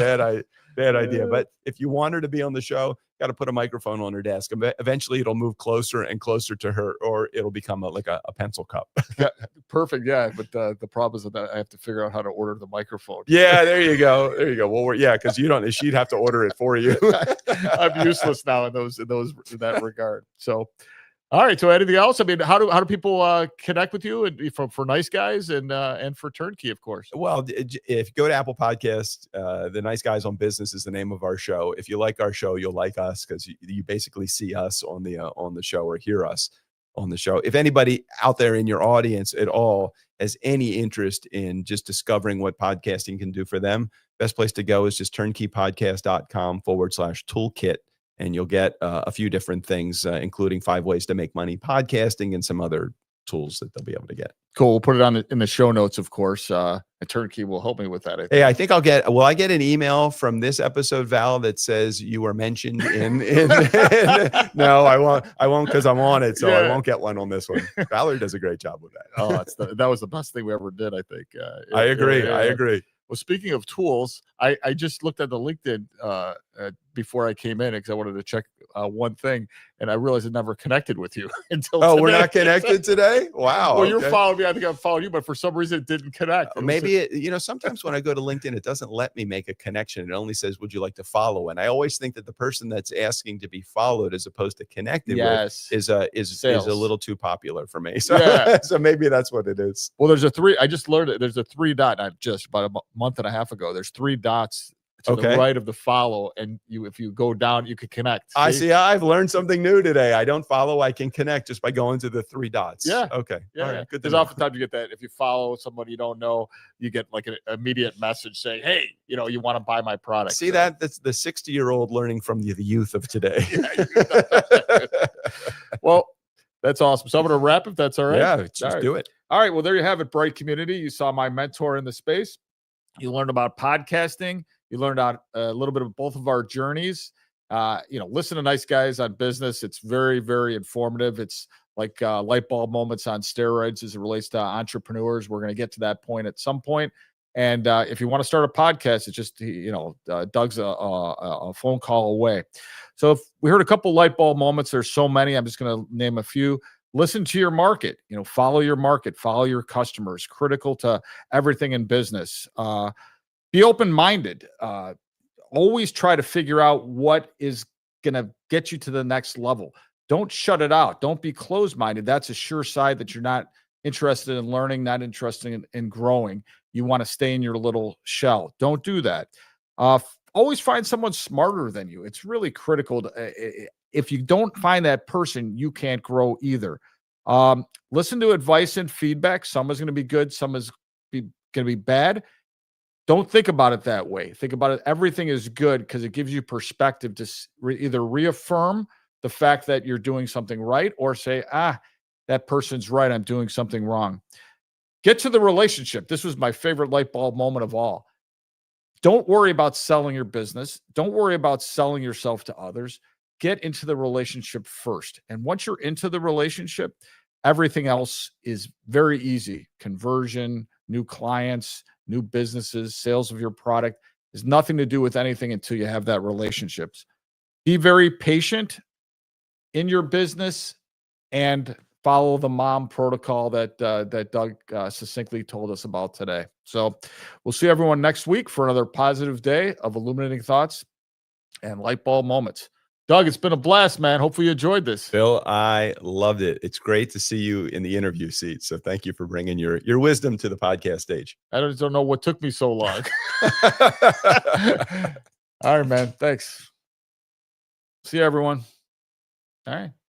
Speaker 1: Bad idea. But if you want her to be on the show, got to put a microphone on her desk. Eventually it'll move closer and closer to her, or it'll become like a pencil cup.
Speaker 2: Yeah, perfect. Yeah. But the problem is that I have to figure out how to order the microphone.
Speaker 1: Yeah, there you go. Well, because she'd have to order it for you.
Speaker 2: I'm useless now in that regard. So, all right. So anything else? I mean, how do people connect with you, and for Nice Guys and for Turnkey, of course?
Speaker 1: Well, if you go to Apple Podcasts, the Nice Guys on Business is the name of our show. If you like our show, you'll like us, because you basically see us on the show or hear us on the show. If anybody out there in your audience at all has any interest in just discovering what podcasting can do for them, best place to go is just turnkeypodcast.com/toolkit. And you'll get a few different things, including 5 ways to make money podcasting and some other tools that they'll be able to get.
Speaker 2: Cool. We'll put it in the show notes, of course. A Turnkey will help me with that.
Speaker 1: I think I get an email from this episode, Val, that says you were mentioned in no, I won't because I'm on it. So I won't get one on this one. Valerie does a great job with that.
Speaker 2: Oh, that was the best thing we ever did, I think.
Speaker 1: I agree. I agree.
Speaker 2: Well, speaking of tools, I just looked at the LinkedIn before I came in, because I wanted to check one thing, and I realized it never connected with you until today.
Speaker 1: We're not connected today? Wow.
Speaker 2: Well, you're following me. I think I'm following you, but for some reason it didn't connect.
Speaker 1: Sometimes when I go to LinkedIn, it doesn't let me make a connection. It only says, would you like to follow? And I always think that the person that's asking to be followed as opposed to connected with is a little too popular for me. So, so maybe that's what it is.
Speaker 2: Well, I just learned it. There's a 3 dot, not just about a month and a half ago. There's 3 dots to the right of the follow, and if you go down, you can connect.
Speaker 1: I see. I've learned something new today. I don't follow, I can connect just by going to the 3 dots.
Speaker 2: Yeah.
Speaker 1: Okay.
Speaker 2: Yeah.
Speaker 1: All right. Good.
Speaker 2: Because oftentimes you get that if you follow somebody you don't know, you get like an immediate message saying, "Hey, you want to buy my product."
Speaker 1: See, that's the 60-year-old learning from the youth of today.
Speaker 2: Well, that's awesome. So I'm going to wrap if that's all right.
Speaker 1: Yeah, just do it.
Speaker 2: All right. Well, there you have it, Bright Community. You saw my mentor in the space. You learned about podcasting. You learned out a little bit of both of our journeys. Listen to nice guys on business. It's very, very informative. It's like light bulb moments on steroids as it relates to entrepreneurs. We're going to get to that point at some point. And if you want to start a podcast, it's just, Doug's a phone call away. So if we heard a couple light bulb moments, there's so many, I'm just going to name a few. Listen to your market, follow your market, follow your customers, critical to everything in business. Be open-minded. Always try to figure out what is going to get you to the next level. Don't shut it out. Don't be closed-minded. That's a sure sign that you're not interested in learning, not interested in growing. You want to stay in your little shell. Don't do that. Always find someone smarter than you. It's really critical. If you don't find that person, you can't grow either. Listen to advice and feedback. Some is going to be good. Some is going to be bad. Don't think about it that way. Think about it. Everything is good because it gives you perspective to either reaffirm the fact that you're doing something right or say, that person's right. I'm doing something wrong. Get to the relationship. This was my favorite light bulb moment of all. Don't worry about selling your business. Don't worry about selling yourself to others. Get into the relationship first. And once you're into the relationship, everything else is very easy. Conversion, new clients, new businesses, sales of your product has nothing to do with anything until you have that relationships. Be very patient in your business and follow the mom protocol that Doug succinctly told us about today. So we'll see everyone next week for another positive day of illuminating thoughts and light bulb moments. Doug, it's been a blast, man. Hopefully you enjoyed this.
Speaker 1: Bill, I loved it. It's great to see you in the interview seat. So thank you for bringing your wisdom to the podcast stage.
Speaker 2: I don't know what took me so long. All right, man. Thanks. See you, everyone. All right.